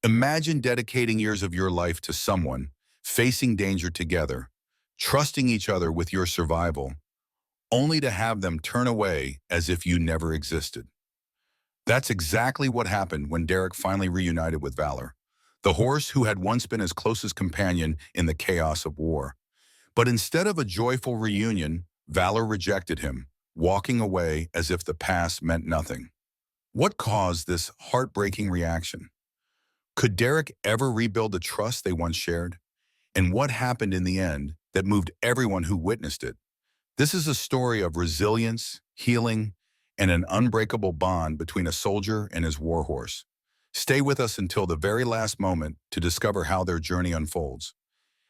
Imagine dedicating years of your life to someone, facing danger together, trusting each other with your survival, only to have them turn away as if you never existed. That's exactly what happened when Derek finally reunited with Valor, the horse who had once been his closest companion in the chaos of war. But instead of a joyful reunion, Valor rejected him, walking away as if the past meant nothing. What caused this heartbreaking reaction? Could Derek ever rebuild the trust they once shared? And what happened in the end that moved everyone who witnessed it? This is a story of resilience, healing, and an unbreakable bond between a soldier and his warhorse. Stay with us until the very last moment to discover how their journey unfolds.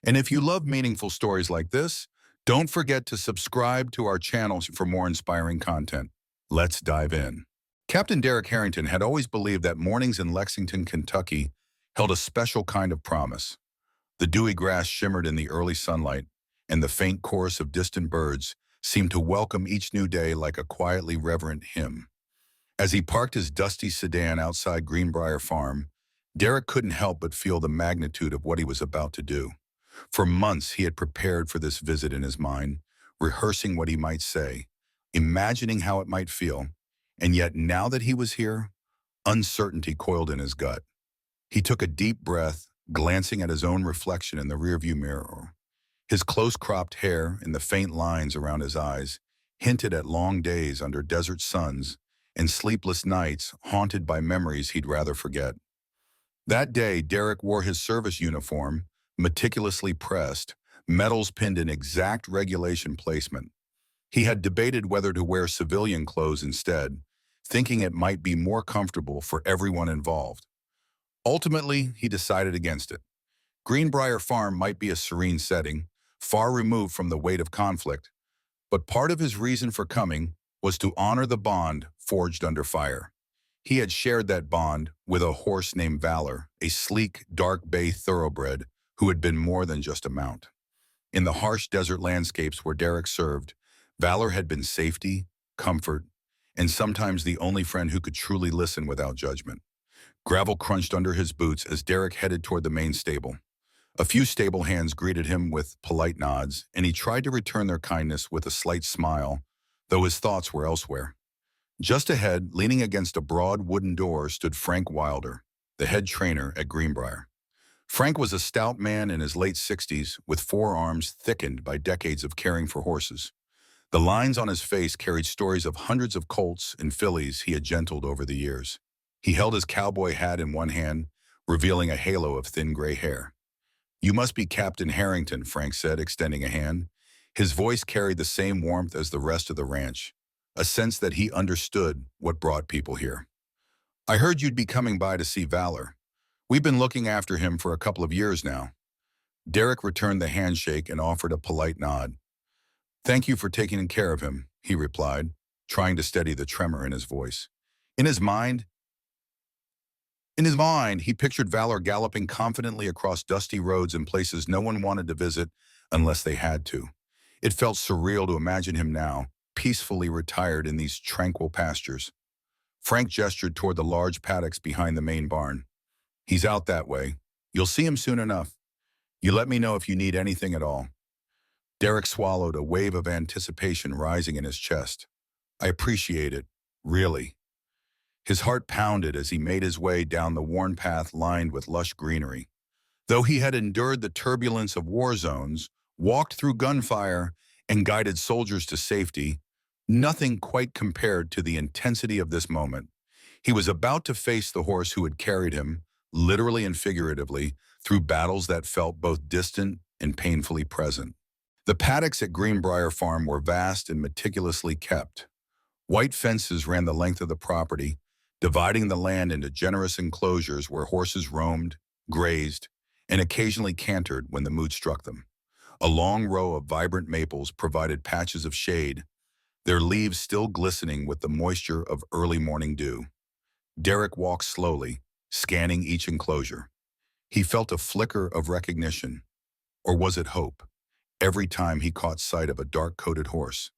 And if you love meaningful stories like this, don't forget to subscribe to our channel for more inspiring content. Let's dive in. Captain Derek Harrington had always believed that mornings in Lexington, Kentucky held a special kind of promise. The dewy grass shimmered in the early sunlight, and the faint chorus of distant birds seemed to welcome each new day like a quietly reverent hymn. As he parked his dusty sedan outside Greenbrier Farm, Derek couldn't help but feel the magnitude of what he was about to do. For months, he had prepared for this visit in his mind, rehearsing what he might say, imagining how it might feel, and yet now that he was here, uncertainty coiled in his gut. He took a deep breath, glancing at his own reflection in the rearview mirror. His close-cropped hair and the faint lines around his eyes hinted at long days under desert suns and sleepless nights haunted by memories he'd rather forget. That day, Derek wore his service uniform, meticulously pressed, medals pinned in exact regulation placement. He had debated whether to wear civilian clothes instead, thinking it might be more comfortable for everyone involved. Ultimately, he decided against it. Greenbrier Farm might be a serene setting, far removed from the weight of conflict, but part of his reason for coming was to honor the bond forged under fire. He had shared that bond with a horse named Valor, a sleek, dark bay thoroughbred who had been more than just a mount. In the harsh desert landscapes where Derek served, Valor had been safety, comfort, and sometimes the only friend who could truly listen without judgment. Gravel crunched under his boots as Derek headed toward the main stable. A few stable hands greeted him with polite nods, and he tried to return their kindness with a slight smile, though his thoughts were elsewhere. Just ahead, leaning against a broad wooden door, stood Frank Wilder, the head trainer at Greenbrier. Frank was a stout man in his late 60s, with forearms thickened by decades of caring for horses. The lines on his face carried stories of hundreds of colts and fillies he had gentled over the years. He held his cowboy hat in one hand, revealing a halo of thin gray hair. "You must be Captain Harrington," Frank said, extending a hand. His voice carried the same warmth as the rest of the ranch, a sense that he understood what brought people here. "I heard you'd be coming by to see Valor. We've been looking after him for a couple of years now." Derek returned the handshake and offered a polite nod. "Thank you for taking care of him," he replied, trying to steady the tremor in his voice. In his mind, he pictured Valor galloping confidently across dusty roads in places no one wanted to visit unless they had to. It felt surreal to imagine him now, peacefully retired in these tranquil pastures. Frank gestured toward the large paddocks behind the main barn. "He's out that way. You'll see him soon enough. You let me know if you need anything at all." Derek swallowed, a wave of anticipation rising in his chest. "I appreciate it, really." His heart pounded as he made his way down the worn path lined with lush greenery. Though he had endured the turbulence of war zones, walked through gunfire, and guided soldiers to safety, nothing quite compared to the intensity of this moment. He was about to face the horse who had carried him, literally and figuratively, through battles that felt both distant and painfully present. The paddocks at Greenbrier Farm were vast and meticulously kept. White fences ran the length of the property, dividing the land into generous enclosures where horses roamed, grazed, and occasionally cantered when the mood struck them. A long row of vibrant maples provided patches of shade, their leaves still glistening with the moisture of early morning dew. Derek walked slowly, scanning each enclosure. He felt a flicker of recognition, or was it hope, every time he caught sight of a dark-coated horse.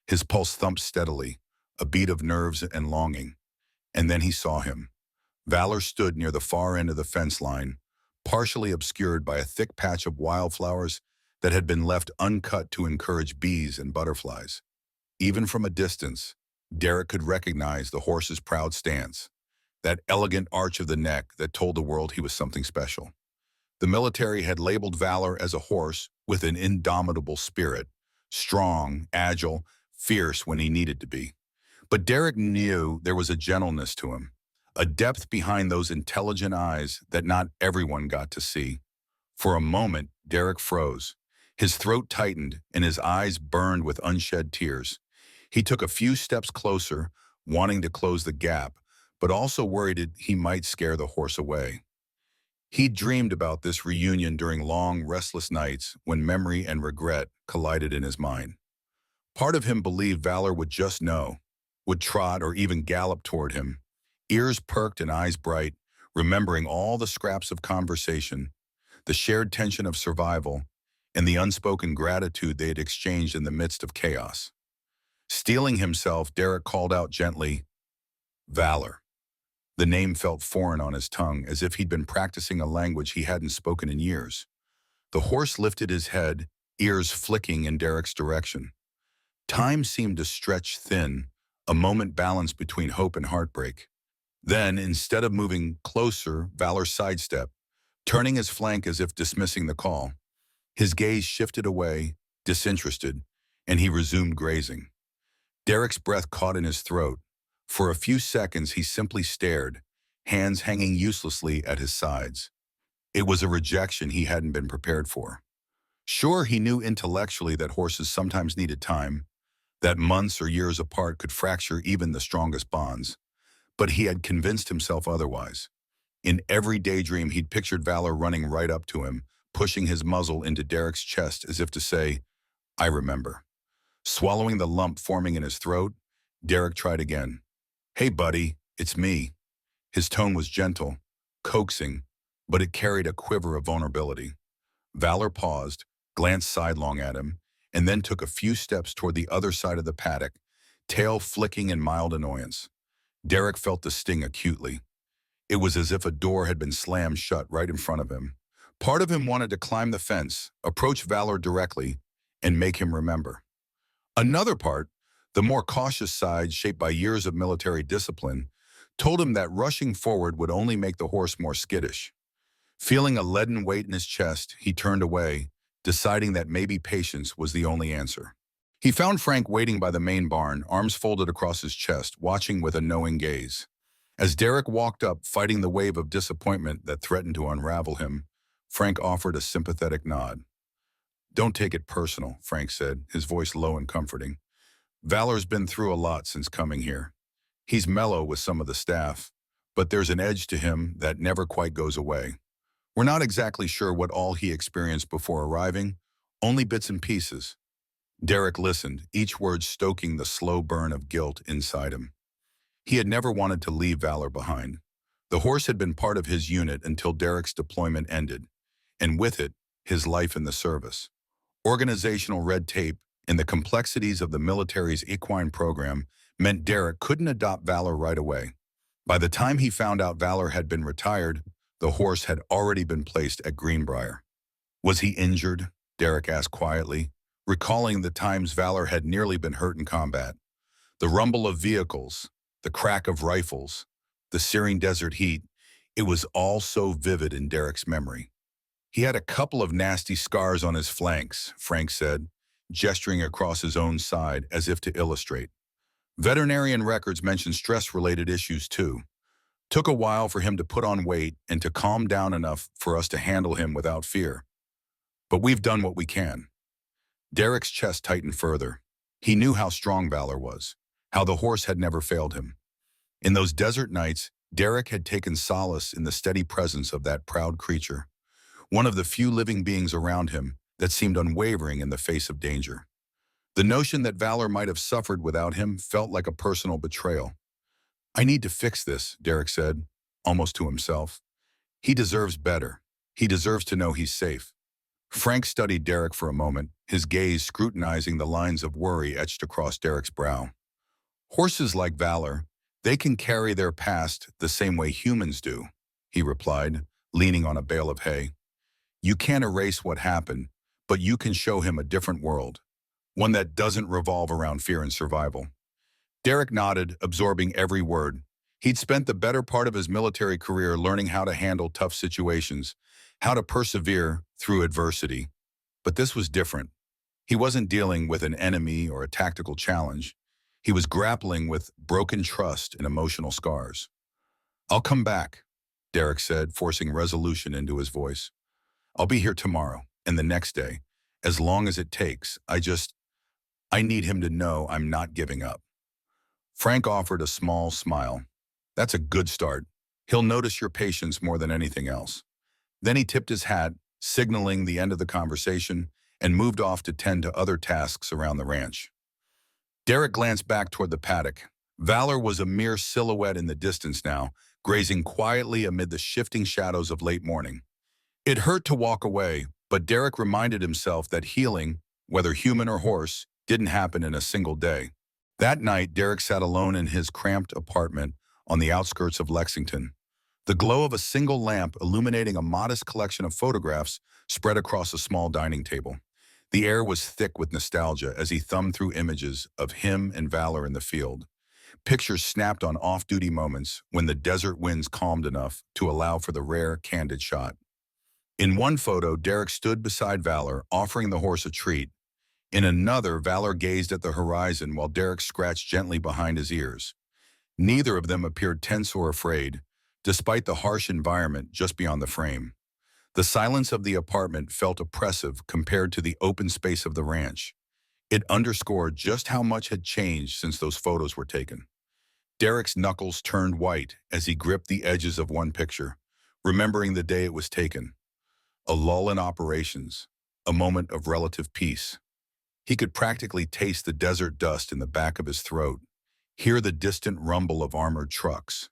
His pulse thumped steadily, a beat of nerves and longing. And then he saw him, Valor stood near the far end of the fence line, partially obscured by a thick patch of wildflowers that had been left uncut to encourage bees and butterflies. Even from a distance, Derek could recognize the horse's proud stance, that elegant arch of the neck that told the world he was something special. The military had labeled Valor as a horse with an indomitable spirit, strong, agile, fierce when he needed to be. But Derek knew there was a gentleness to him, a depth behind those intelligent eyes that not everyone got to see. For a moment, Derek froze. His throat tightened and his eyes burned with unshed tears. He took a few steps closer, wanting to close the gap, but also worried he might scare the horse away. He'd dreamed about this reunion during long, restless nights when memory and regret collided in his mind. Part of him believed Valor would just know, would trot or even gallop toward him, ears perked and eyes bright, remembering all the scraps of conversation, the shared tension of survival, and the unspoken gratitude they had exchanged in the midst of chaos. Steeling himself, Derek called out gently, "Valor." The name felt foreign on his tongue, as if he'd been practicing a language he hadn't spoken in years. The horse lifted his head, ears flicking in Derek's direction. Time seemed to stretch thin, a moment balanced between hope and heartbreak. Then, instead of moving closer, Valor sidestepped, turning his flank as if dismissing the call. His gaze shifted away, disinterested, and he resumed grazing. Derek's breath caught in his throat. For a few seconds, he simply stared, hands hanging uselessly at his sides. It was a rejection he hadn't been prepared for. Sure, he knew intellectually that horses sometimes needed time, that months or years apart could fracture even the strongest bonds, but he had convinced himself otherwise. In every daydream, he'd pictured Valor running right up to him, pushing his muzzle into Derek's chest as if to say, "I remember." Swallowing the lump forming in his throat, Derek tried again. "Hey, buddy, it's me." His tone was gentle, coaxing, but it carried a quiver of vulnerability. Valor paused, glanced sidelong at him, and then took a few steps toward the other side of the paddock, tail flicking in mild annoyance. Derek felt the sting acutely. It was as if a door had been slammed shut right in front of him. Part of him wanted to climb the fence, approach Valor directly, and make him remember. Another part, the more cautious side shaped by years of military discipline, told him that rushing forward would only make the horse more skittish. Feeling a leaden weight in his chest, he turned away, deciding that maybe patience was the only answer. He found Frank waiting by the main barn, arms folded across his chest, watching with a knowing gaze. As Derek walked up, fighting the wave of disappointment that threatened to unravel him, Frank offered a sympathetic nod. "Don't take it personal," Frank said, his voice low and comforting. "Valor's been through a lot since coming here. He's mellow with some of the staff, but there's an edge to him that never quite goes away. We're not exactly sure what all he experienced before arriving, only bits and pieces." Derek listened, each word stoking the slow burn of guilt inside him. He had never wanted to leave Valor behind. The horse had been part of his unit until Derek's deployment ended, and with it, his life in the service. Organizational red tape and the complexities of the military's equine program meant Derek couldn't adopt Valor right away. By the time he found out Valor had been retired, the horse had already been placed at Greenbrier. "Was he injured?" Derek asked quietly, recalling the times Valor had nearly been hurt in combat. The rumble of vehicles, the crack of rifles, the searing desert heat, it was all so vivid in Derek's memory. "He had a couple of nasty scars on his flanks," Frank said, gesturing across his own side as if to illustrate. "Veterinarian records mention stress-related issues too. Took a while for him to put on weight and to calm down enough for us to handle him without fear. But we've done what we can." Derek's chest tightened further. He knew how strong Valor was, how the horse had never failed him. In those desert nights, Derek had taken solace in the steady presence of that proud creature, one of the few living beings around him that seemed unwavering in the face of danger. The notion that Valor might have suffered without him felt like a personal betrayal. "I need to fix this," Derek said, almost to himself. "He deserves better. He deserves to know he's safe." Frank studied Derek for a moment, his gaze scrutinizing the lines of worry etched across Derek's brow. "Horses like Valor, They can carry their past the same way humans do, he replied, leaning on a bale of hay. You can't erase what happened, but you can show him a different world, one that doesn't revolve around fear and survival. Derek nodded, absorbing every word. He'd spent the better part of his military career learning how to handle tough situations, how to persevere through adversity. But this was different. He wasn't dealing with an enemy or a tactical challenge. He was grappling with broken trust and emotional scars. I'll come back, Derek said, forcing resolution into his voice. I'll be here tomorrow and the next day, as long as it takes. I need him to know I'm not giving up. Frank offered a small smile. That's a good start. He'll notice your patience more than anything else. Then he tipped his hat, signaling the end of the conversation, and moved off to tend to other tasks around the ranch. Derek glanced back toward the paddock. Valor was a mere silhouette in the distance now, grazing quietly amid the shifting shadows of late morning. It hurt to walk away, but Derek reminded himself that healing, whether human or horse, didn't happen in a single day. That night, Derek sat alone in his cramped apartment on the outskirts of Lexington. The glow of a single lamp illuminating a modest collection of photographs spread across a small dining table. The air was thick with nostalgia as he thumbed through images of him and Valor in the field. Pictures snapped on off-duty moments when the desert winds calmed enough to allow for the rare, candid shot. In one photo, Derek stood beside Valor, offering the horse a treat. In another, Valor gazed at the horizon while Derek scratched gently behind his ears. Neither of them appeared tense or afraid, despite the harsh environment just beyond the frame. The silence of the apartment felt oppressive compared to the open space of the ranch. It underscored just how much had changed since those photos were taken. Derek's knuckles turned white as he gripped the edges of one picture, remembering the day it was taken. A lull in operations, a moment of relative peace. He could practically taste the desert dust in the back of his throat, hear the distant rumble of armored trucks.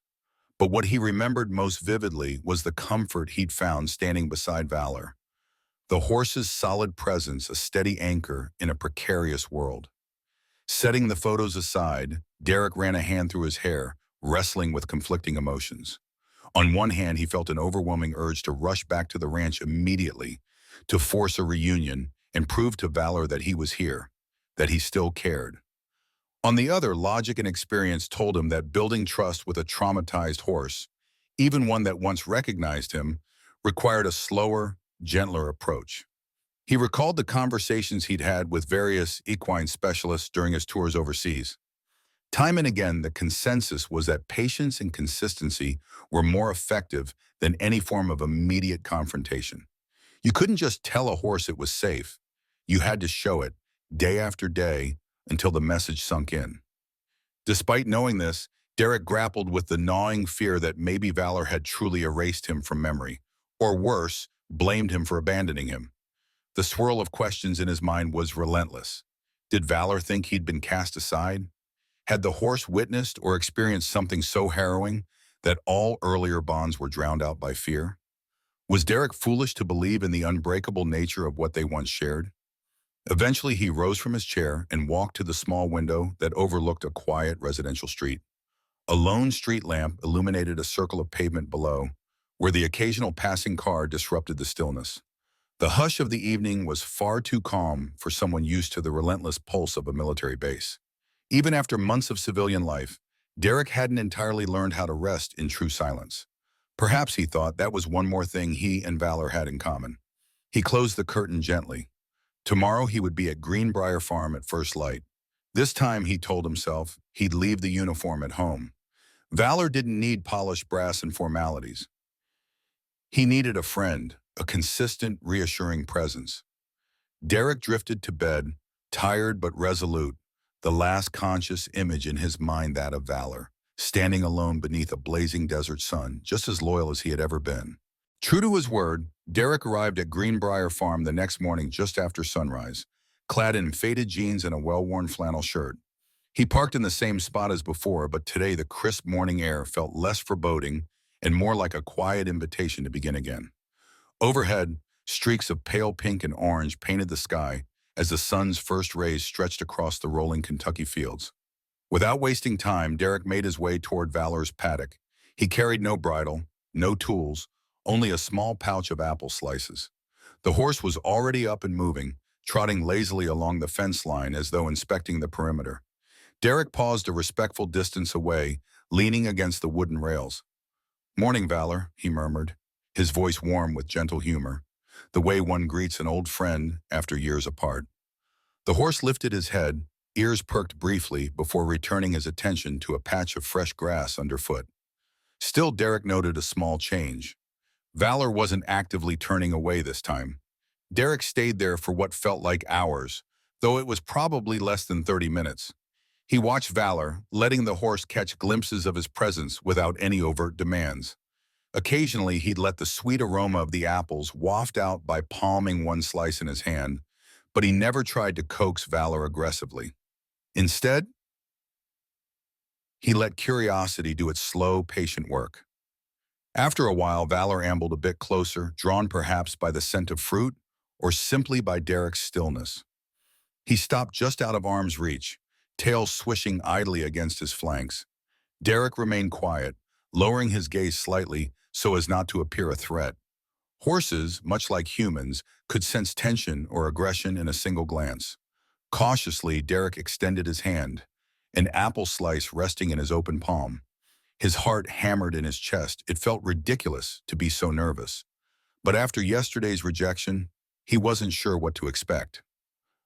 But what he remembered most vividly was the comfort he'd found standing beside Valor. The horse's solid presence, a steady anchor in a precarious world. Setting the photos aside, Derek ran a hand through his hair, wrestling with conflicting emotions. On one hand, he felt an overwhelming urge to rush back to the ranch immediately, to force a reunion and prove to Valor that he was here, that he still cared. On the other, logic and experience told him that building trust with a traumatized horse, even one that once recognized him, required a slower, gentler approach. He recalled the conversations he'd had with various equine specialists during his tours overseas. Time and again, the consensus was that patience and consistency were more effective than any form of immediate confrontation. You couldn't just tell a horse it was safe. You had to show it, day after day, until the message sunk in. Despite knowing this, Derek grappled with the gnawing fear that maybe Valor had truly erased him from memory, or worse, blamed him for abandoning him. The swirl of questions in his mind was relentless. Did Valor think he'd been cast aside? Had the horse witnessed or experienced something so harrowing that all earlier bonds were drowned out by fear? Was Derek foolish to believe in the unbreakable nature of what they once shared? Eventually, he rose from his chair and walked to the small window that overlooked a quiet residential street. A lone street lamp illuminated a circle of pavement below, where the occasional passing car disrupted the stillness. The hush of the evening was far too calm for someone used to the relentless pulse of a military base. Even after months of civilian life, Derek hadn't entirely learned how to rest in true silence. Perhaps, he thought, that was one more thing he and Valor had in common. He closed the curtain gently. Tomorrow he would be at Greenbrier Farm at first light. This time, he told himself, he'd leave the uniform at home. Valor didn't need polished brass and formalities. He needed a friend, a consistent, reassuring presence. Derek drifted to bed, tired but resolute, the last conscious image in his mind that of Valor, standing alone beneath a blazing desert sun, just as loyal as he had ever been. True to his word, Derek arrived at Greenbrier Farm the next morning just after sunrise, clad in faded jeans and a well-worn flannel shirt. He parked in the same spot as before, but today the crisp morning air felt less foreboding and more like a quiet invitation to begin again. Overhead, streaks of pale pink and orange painted the sky as the sun's first rays stretched across the rolling Kentucky fields. Without wasting time, Derek made his way toward Valor's paddock. He carried no bridle, no tools, only a small pouch of apple slices. The horse was already up and moving, trotting lazily along the fence line as though inspecting the perimeter. Derek paused a respectful distance away, leaning against the wooden rails. "Morning, Valor," he murmured, his voice warm with gentle humor, the way one greets an old friend after years apart. The horse lifted his head, ears perked briefly before returning his attention to a patch of fresh grass underfoot. Still, Derek noted a small change. Valor wasn't actively turning away this time. Derek stayed there for what felt like hours, though it was probably less than 30 minutes. He watched Valor, letting the horse catch glimpses of his presence without any overt demands. Occasionally, he'd let the sweet aroma of the apples waft out by palming one slice in his hand, but he never tried to coax Valor aggressively. Instead, he let curiosity do its slow, patient work. After a while, Valor ambled a bit closer, drawn perhaps by the scent of fruit or simply by Derek's stillness. He stopped just out of arm's reach, tail swishing idly against his flanks. Derek remained quiet, lowering his gaze slightly so as not to appear a threat. Horses, much like humans, could sense tension or aggression in a single glance. Cautiously, Derek extended his hand, an apple slice resting in his open palm. His heart hammered in his chest. It felt ridiculous to be so nervous. But after yesterday's rejection, he wasn't sure what to expect.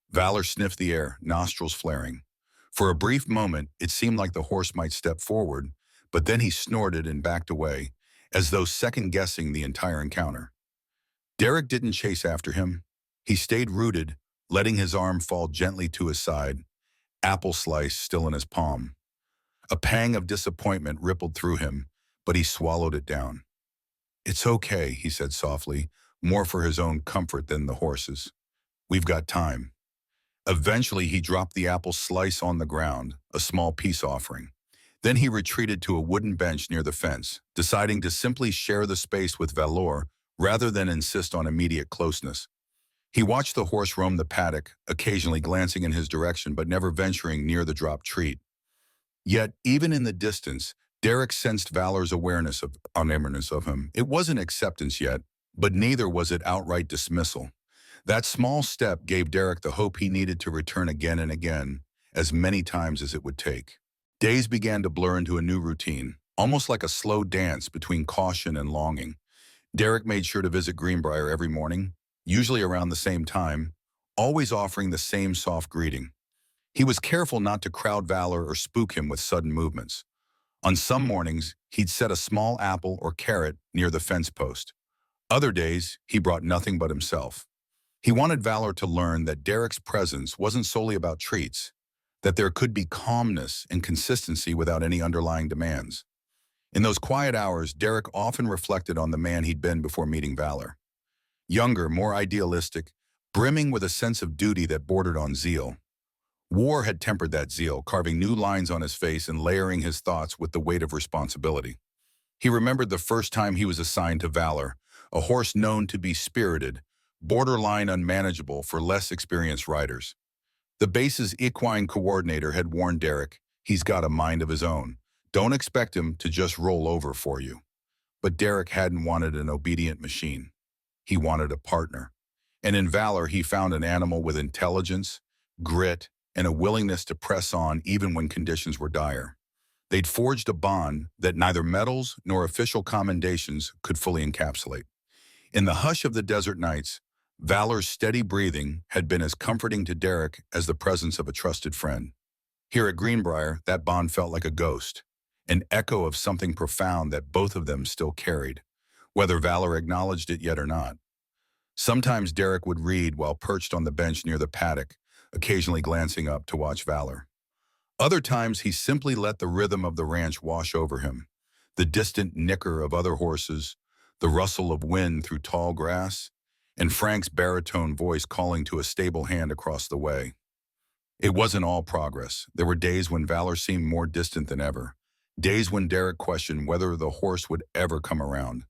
Valor sniffed the air, nostrils flaring. For a brief moment, it seemed like the horse might step forward, but then he snorted and backed away, as though second-guessing the entire encounter. Derek didn't chase after him. He stayed rooted, letting his arm fall gently to his side, apple slice still in his palm. A pang of disappointment rippled through him, but he swallowed it down. "It's okay," he said softly, more for his own comfort than the horse's. "We've got time." Eventually, he dropped the apple slice on the ground, a small peace offering. Then he retreated to a wooden bench near the fence, deciding to simply share the space with Valor rather than insist on immediate closeness. He watched the horse roam the paddock, occasionally glancing in his direction but never venturing near the dropped treat. Yet, even in the distance, Derek sensed Valor's awareness of unearnestness of him. It wasn't acceptance yet, but neither was it outright dismissal. That small step gave Derek the hope he needed to return again and again, as many times as it would take. Days began to blur into a new routine, almost like a slow dance between caution and longing. Derek made sure to visit Greenbrier every morning, usually around the same time, always offering the same soft greeting. He was careful not to crowd Valor or spook him with sudden movements. On some mornings, he'd set a small apple or carrot near the fence post. Other days, he brought nothing but himself. He wanted Valor to learn that Derek's presence wasn't solely about treats, that there could be calmness and consistency without any underlying demands. In those quiet hours, Derek often reflected on the man he'd been before meeting Valor. Younger, more idealistic, brimming with a sense of duty that bordered on zeal. War had tempered that zeal, carving new lines on his face and layering his thoughts with the weight of responsibility. He remembered the first time he was assigned to Valor, a horse known to be spirited, borderline unmanageable for less experienced riders. The base's equine coordinator had warned Derek, "He's got a mind of his own. Don't expect him to just roll over for you." But Derek hadn't wanted an obedient machine. He wanted a partner. And in Valor, he found an animal with intelligence, grit, and a willingness to press on even when conditions were dire. They'd forged a bond that neither medals nor official commendations could fully encapsulate. In the hush of the desert nights, Valor's steady breathing had been as comforting to Derek as the presence of a trusted friend. Here at Greenbrier, that bond felt like a ghost, an echo of something profound that both of them still carried, whether Valor acknowledged it yet or not. Sometimes Derek would read while perched on the bench near the paddock, occasionally glancing up to watch Valor. Other times he simply let the rhythm of the ranch wash over him, the distant nicker of other horses, the rustle of wind through tall grass, and Frank's baritone voice calling to a stable hand across the way. It wasn't all progress. There were days when Valor seemed more distant than ever, days when Derek questioned whether the horse would ever come around.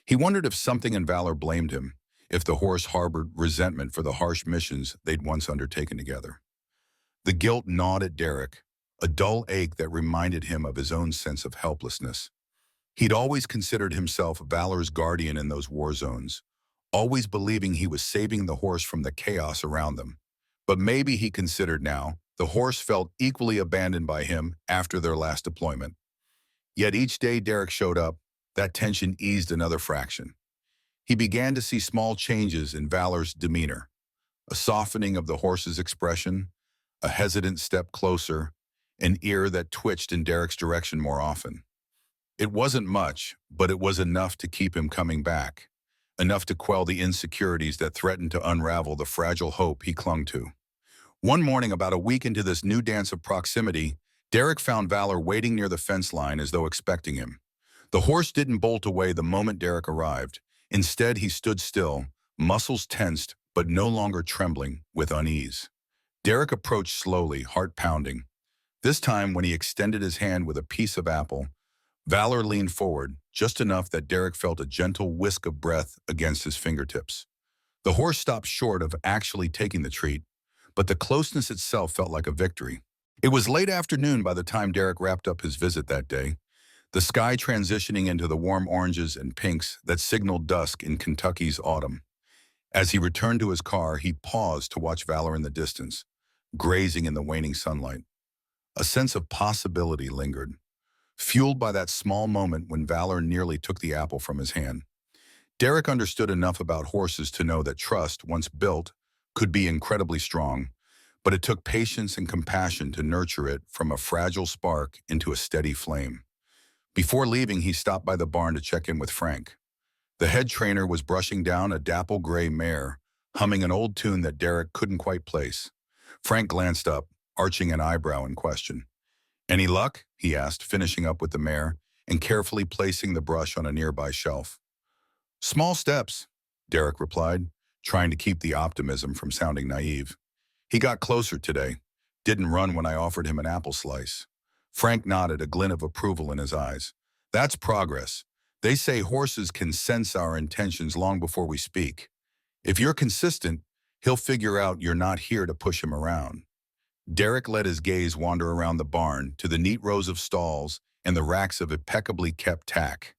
He wondered if something in Valor blamed him, if the horse harbored resentment for the harsh missions they'd once undertaken together. The guilt gnawed at Derek, a dull ache that reminded him of his own sense of helplessness. He'd always considered himself Valor's guardian in those war zones, always believing he was saving the horse from the chaos around them. But maybe he considered now, the horse felt equally abandoned by him after their last deployment. Yet each day Derek showed up, that tension eased another fraction. He began to see small changes in Valor's demeanor, a softening of the horse's expression, a hesitant step closer, an ear that twitched in Derek's direction more often. It wasn't much, but it was enough to keep him coming back, enough to quell the insecurities that threatened to unravel the fragile hope he clung to. One morning, about a week into this new dance of proximity, Derek found Valor waiting near the fence line as though expecting him. The horse didn't bolt away the moment Derek arrived. Instead, he stood still, muscles tensed, but no longer trembling with unease. Derek approached slowly, heart pounding. This time, when he extended his hand with a piece of apple, Valor leaned forward, just enough that Derek felt a gentle whisk of breath against his fingertips. The horse stopped short of actually taking the treat, but the closeness itself felt like a victory. It was late afternoon by the time Derek wrapped up his visit that day, the sky transitioning into the warm oranges and pinks that signaled dusk in Kentucky's autumn. As he returned to his car, he paused to watch Valor in the distance, grazing in the waning sunlight. A sense of possibility lingered, fueled by that small moment when Valor nearly took the apple from his hand. Derek understood enough about horses to know that trust, once built, could be incredibly strong, but it took patience and compassion to nurture it from a fragile spark into a steady flame. Before leaving, he stopped by the barn to check in with Frank. The head trainer was brushing down a dapple gray mare, humming an old tune that Derek couldn't quite place. Frank glanced up, arching an eyebrow in question. "Any luck?" he asked, finishing up with the mare and carefully placing the brush on a nearby shelf. "Small steps," Derek replied, trying to keep the optimism from sounding naive. "He got closer today. Didn't run when I offered him an apple slice." Frank nodded, a glint of approval in his eyes. "That's progress. They say horses can sense our intentions long before we speak. If you're consistent, he'll figure out you're not here to push him around." Derek let his gaze wander around the barn to the neat rows of stalls and the racks of impeccably kept tack.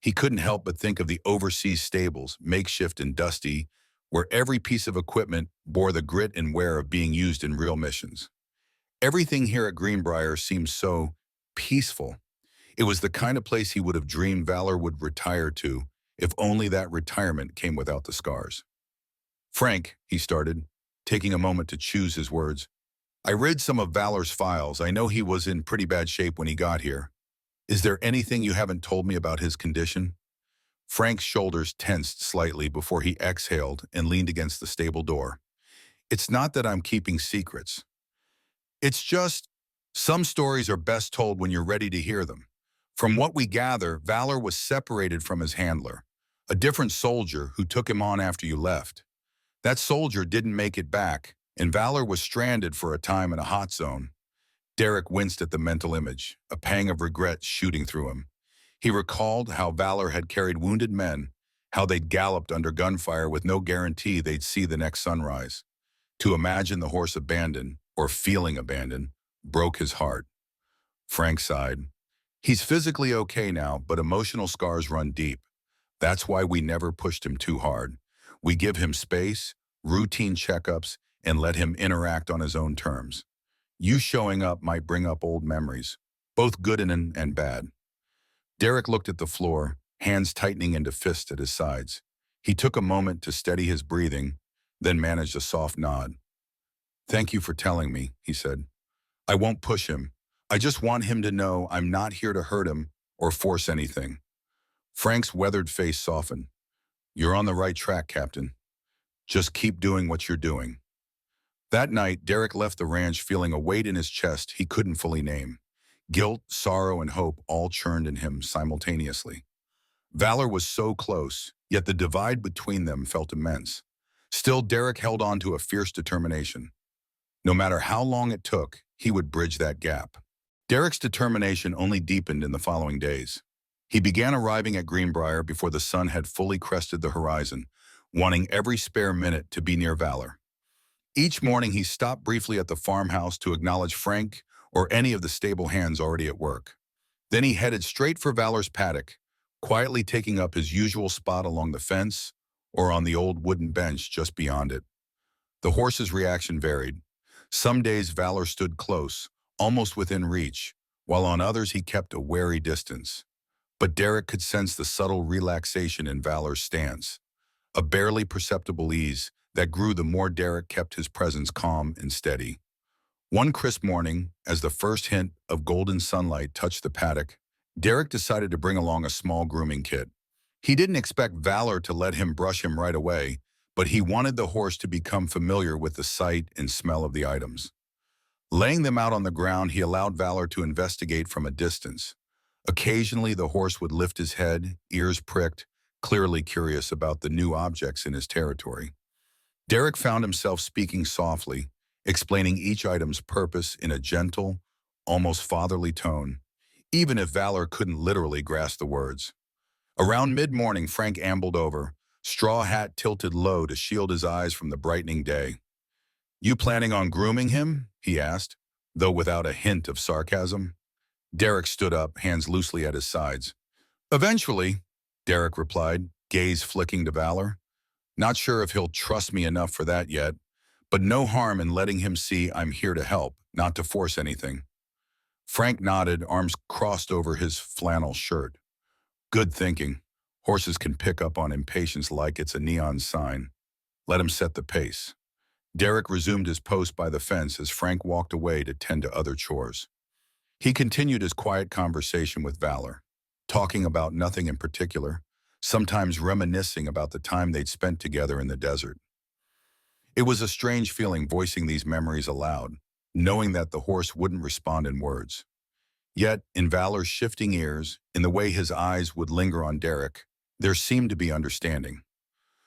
He couldn't help but think of the overseas stables, makeshift and dusty, where every piece of equipment bore the grit and wear of being used in real missions. Everything here at Greenbrier seemed so peaceful. It was the kind of place he would have dreamed Valor would retire to, if only that retirement came without the scars. "Frank," he started, taking a moment to choose his words, "I read some of Valor's files. I know he was in pretty bad shape when he got here. Is there anything you haven't told me about his condition?" Frank's shoulders tensed slightly before he exhaled and leaned against the stable door. "It's not that I'm keeping secrets. It's just, some stories are best told when you're ready to hear them. From what we gather, Valor was separated from his handler, a different soldier who took him on after you left. That soldier didn't make it back, and Valor was stranded for a time in a hot zone." Derek winced at the mental image, a pang of regret shooting through him. He recalled how Valor had carried wounded men, how they'd galloped under gunfire with no guarantee they'd see the next sunrise. To imagine the horse abandoned, or feeling abandoned, broke his heart. Frank sighed. "He's physically okay now, but emotional scars run deep. That's why we never pushed him too hard. We give him space, routine checkups, and let him interact on his own terms. You showing up might bring up old memories, both good and bad." Derek looked at the floor, hands tightening into fists at his sides. He took a moment to steady his breathing, then managed a soft nod. "Thank you for telling me," he said. "I won't push him. I just want him to know I'm not here to hurt him or force anything." Frank's weathered face softened. "You're on the right track, Captain. Just keep doing what you're doing." That night, Derek left the ranch feeling a weight in his chest he couldn't fully name. Guilt, sorrow, and hope all churned in him simultaneously. Valor was so close, yet the divide between them felt immense. Still, Derek held on to a fierce determination. No matter how long it took, he would bridge that gap. Derek's determination only deepened in the following days. He began arriving at Greenbrier before the sun had fully crested the horizon, wanting every spare minute to be near Valor. Each morning he stopped briefly at the farmhouse to acknowledge Frank or any of the stable hands already at work. Then he headed straight for Valor's paddock, quietly taking up his usual spot along the fence or on the old wooden bench just beyond it. The horse's reaction varied. Some days Valor stood close, almost within reach, while on others he kept a wary distance. But Derek could sense the subtle relaxation in Valor's stance, a barely perceptible ease that grew the more Derek kept his presence calm and steady. One crisp morning, as the first hint of golden sunlight touched the paddock, Derek decided to bring along a small grooming kit. He didn't expect Valor to let him brush him right away, but he wanted the horse to become familiar with the sight and smell of the items. Laying them out on the ground, he allowed Valor to investigate from a distance. Occasionally, the horse would lift his head, ears pricked, clearly curious about the new objects in his territory. Derek found himself speaking softly, explaining each item's purpose in a gentle, almost fatherly tone, even if Valor couldn't literally grasp the words. Around mid-morning, Frank ambled over, straw hat tilted low to shield his eyes from the brightening day. "You planning on grooming him?" he asked, though without a hint of sarcasm. Derek stood up, hands loosely at his sides. "Eventually," Derek replied, gaze flicking to Valor. "Not sure if he'll trust me enough for that yet, but no harm in letting him see I'm here to help, not to force anything." Frank nodded, arms crossed over his flannel shirt. "Good thinking. Horses can pick up on impatience like it's a neon sign. Let him set the pace." Derek resumed his post by the fence as Frank walked away to tend to other chores. He continued his quiet conversation with Valor, talking about nothing in particular, sometimes reminiscing about the time they'd spent together in the desert. It was a strange feeling voicing these memories aloud, knowing that the horse wouldn't respond in words. Yet, in Valor's shifting ears, in the way his eyes would linger on Derek, there seemed to be understanding.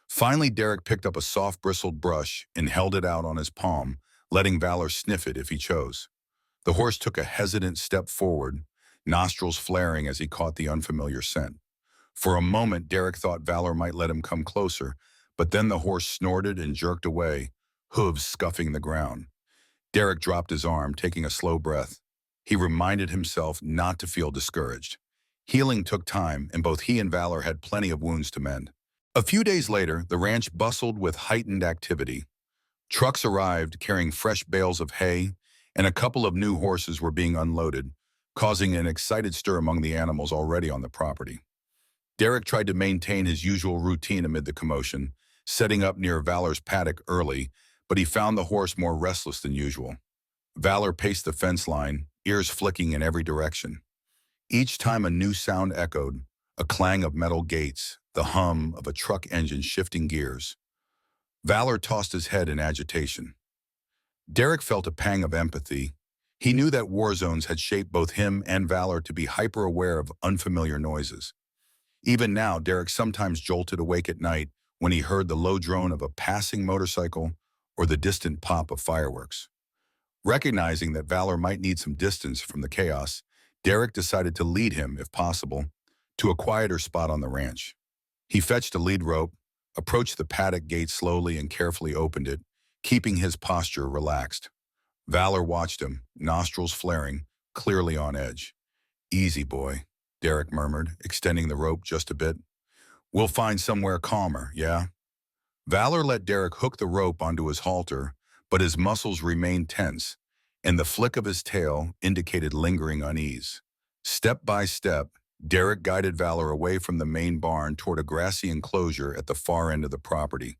Finally, Derek picked up a soft bristled brush and held it out on his palm, letting Valor sniff it if he chose. The horse took a hesitant step forward, nostrils flaring as he caught the unfamiliar scent. For a moment, Derek thought Valor might let him come closer, but then the horse snorted and jerked away, hooves scuffing the ground. Derek dropped his arm, taking a slow breath. He reminded himself not to feel discouraged. Healing took time, and both he and Valor had plenty of wounds to mend. A few days later, the ranch bustled with heightened activity. Trucks arrived carrying fresh bales of hay, and a couple of new horses were being unloaded, causing an excited stir among the animals already on the property. Derek tried to maintain his usual routine amid the commotion, setting up near Valor's paddock early, but he found the horse more restless than usual. Valor paced the fence line, ears flicking in every direction. Each time a new sound echoed, a clang of metal gates, the hum of a truck engine shifting gears. Valor tossed his head in agitation. Derek felt a pang of empathy. He knew that war zones had shaped both him and Valor to be hyper-aware of unfamiliar noises. Even now, Derek sometimes jolted awake at night when he heard the low drone of a passing motorcycle or the distant pop of fireworks. Recognizing that Valor might need some distance from the chaos, Derek decided to lead him, if possible, to a quieter spot on the ranch. He fetched a lead rope, approached the paddock gate slowly and carefully opened it, keeping his posture relaxed. Valor watched him, nostrils flaring, clearly on edge. "Easy, boy," Derek murmured, extending the rope just a bit. "We'll find somewhere calmer, yeah?" Valor let Derek hook the rope onto his halter, but his muscles remained tense, and the flick of his tail indicated lingering unease. Step by step, Derek guided Valor away from the main barn toward a grassy enclosure at the far end of the property.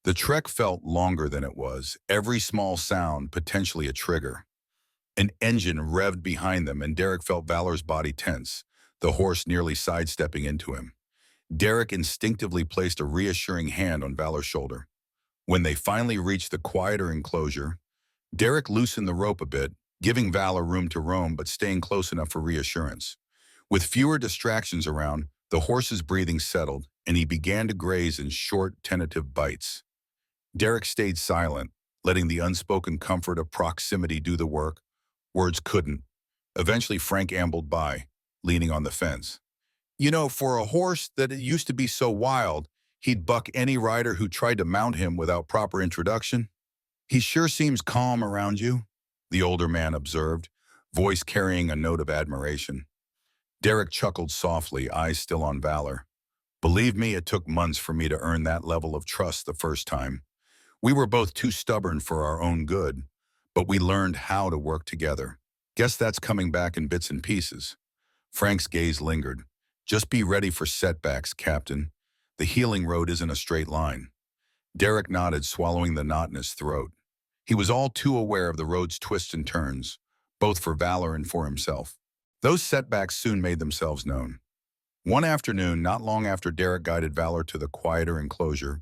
The trek felt longer than it was, every small sound potentially a trigger. An engine revved behind them, and Derek felt Valor's body tense, the horse nearly sidestepping into him. Derek instinctively placed a reassuring hand on Valor's shoulder. When they finally reached the quieter enclosure, Derek loosened the rope a bit, giving Valor room to roam but staying close enough for reassurance. With fewer distractions around, the horse's breathing settled, and he began to graze in short, tentative bites. Derek stayed silent, letting the unspoken comfort of proximity do the work. Words couldn't. Eventually, Frank ambled by, leaning on the fence. "You know, for a horse that used to be so wild, he'd buck any rider who tried to mount him without proper introduction. He sure seems calm around you," the older man observed, voice carrying a note of admiration. Derek chuckled softly, eyes still on Valor. Believe me, it took months for me to earn that level of trust the first time. We were both too stubborn for our own good, but we learned how to work together. Guess that's coming back in bits and pieces. Frank's gaze lingered. Just be ready for setbacks, Captain. The healing road isn't a straight line. Derek nodded, swallowing the knot in his throat. He was all too aware of the road's twists and turns, both for Valor and for himself. Those setbacks soon made themselves known. One afternoon, not long after Derek guided Valor to the quieter enclosure,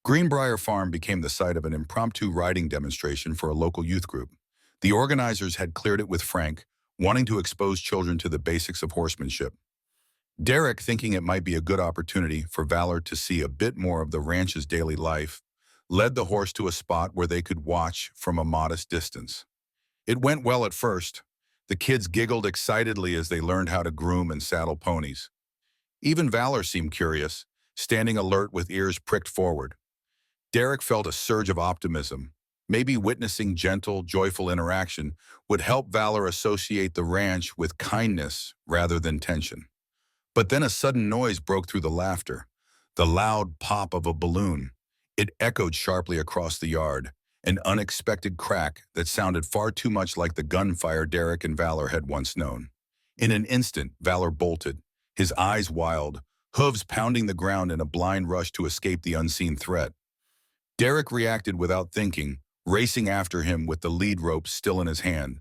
Greenbrier Farm became the site of an impromptu riding demonstration for a local youth group. The organizers had cleared it with Frank, wanting to expose children to the basics of horsemanship. Derek, thinking it might be a good opportunity for Valor to see a bit more of the ranch's daily life, led the horse to a spot where they could watch from a modest distance. It went well at first. The kids giggled excitedly as they learned how to groom and saddle ponies. Even Valor seemed curious, standing alert with ears pricked forward. Derek felt a surge of optimism. Maybe witnessing gentle, joyful interaction would help Valor associate the ranch with kindness rather than tension. But then a sudden noise broke through the laughter, the loud pop of a balloon. It echoed sharply across the yard, an unexpected crack that sounded far too much like the gunfire Derek and Valor had once known. In an instant, Valor bolted, his eyes wild, hooves pounding the ground in a blind rush to escape the unseen threat. Derek reacted without thinking, racing after him with the lead rope still in his hand.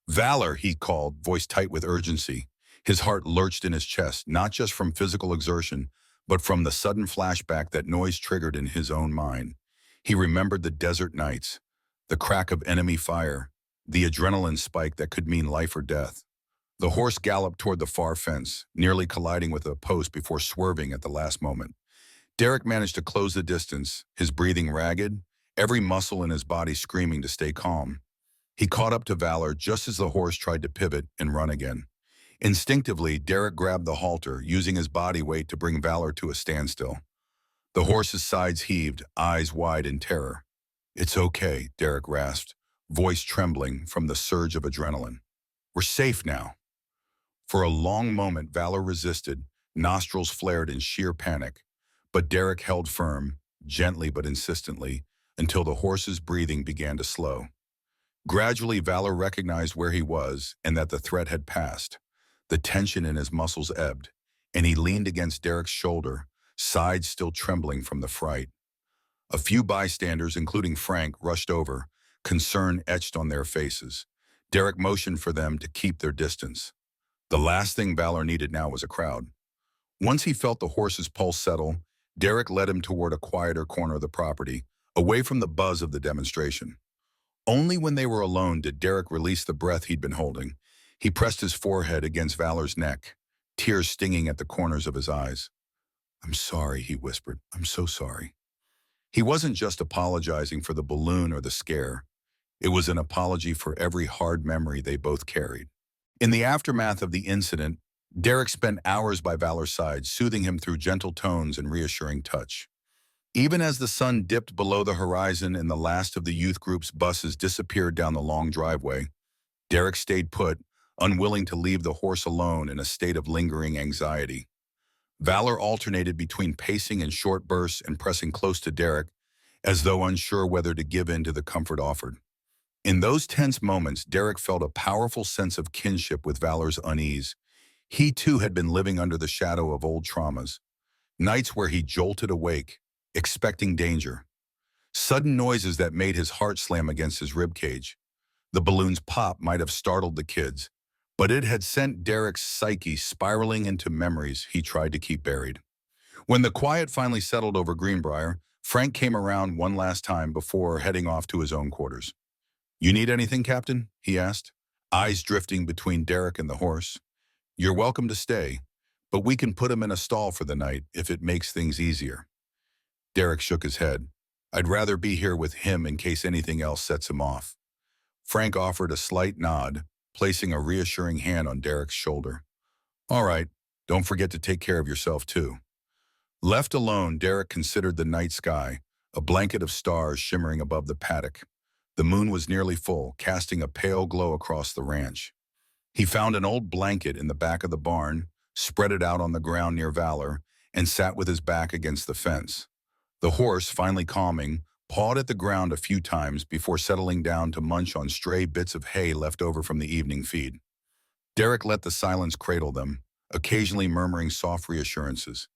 Valor, he called, voice tight with urgency. His heart lurched in his chest, not just from physical exertion, but from the sudden flashback that noise triggered in his own mind. He remembered the desert nights, the crack of enemy fire, the adrenaline spike that could mean life or death. The horse galloped toward the far fence, nearly colliding with a post before swerving at the last moment. Derek managed to close the distance, his breathing ragged, every muscle in his body screaming to stay calm. He caught up to Valor just as the horse tried to pivot and run again. Instinctively, Derek grabbed the halter, using his body weight to bring Valor to a standstill. The horse's sides heaved, eyes wide in terror. "It's okay," Derek rasped, voice trembling from the surge of adrenaline. "We're safe now." For a long moment, Valor resisted, nostrils flared in sheer panic. But Derek held firm, gently but insistently, until the horse's breathing began to slow. Gradually, Valor recognized where he was and that the threat had passed. The tension in his muscles ebbed, and he leaned against Derek's shoulder, sides still trembling from the fright. A few bystanders, including Frank, rushed over, concern etched on their faces. Derek motioned for them to keep their distance. The last thing Valor needed now was a crowd. Once he felt the horse's pulse settle, Derek led him toward a quieter corner of the property, away from the buzz of the demonstration. Only when they were alone did Derek release the breath he'd been holding. He pressed his forehead against Valor's neck, tears stinging at the corners of his eyes. "I'm sorry," he whispered. "I'm so sorry." He wasn't just apologizing for the balloon or the scare. It was an apology for every hard memory they both carried. In the aftermath of the incident, Derek spent hours by Valor's side, soothing him through gentle tones and reassuring touch. Even as the sun dipped below the horizon and the last of the youth group's buses disappeared down the long driveway, Derek stayed put, unwilling to leave the horse alone in a state of lingering anxiety. Valor alternated between pacing in short bursts and pressing close to Derek, as though unsure whether to give in to the comfort offered. In those tense moments, Derek felt a powerful sense of kinship with Valor's unease. He too had been living under the shadow of old traumas, nights where he jolted awake, expecting danger, sudden noises that made his heart slam against his ribcage. The balloon's pop might have startled the kids, but it had sent Derek's psyche spiraling into memories he tried to keep buried. When the quiet finally settled over Greenbrier, Frank came around one last time before heading off to his own quarters. "You need anything, Captain?" he asked, eyes drifting between Derek and the horse. "You're welcome to stay, but we can put him in a stall for the night if it makes things easier." Derek shook his head. "I'd rather be here with him in case anything else sets him off." Frank offered a slight nod, placing a reassuring hand on Derek's shoulder. "All right, don't forget to take care of yourself too." Left alone, Derek considered the night sky, a blanket of stars shimmering above the paddock. The moon was nearly full, casting a pale glow across the ranch. He found an old blanket in the back of the barn, spread it out on the ground near Valor, and sat with his back against the fence. The horse, finally calming, pawed at the ground a few times before settling down to munch on stray bits of hay left over from the evening feed. Derek let the silence cradle them, occasionally murmuring soft reassurances.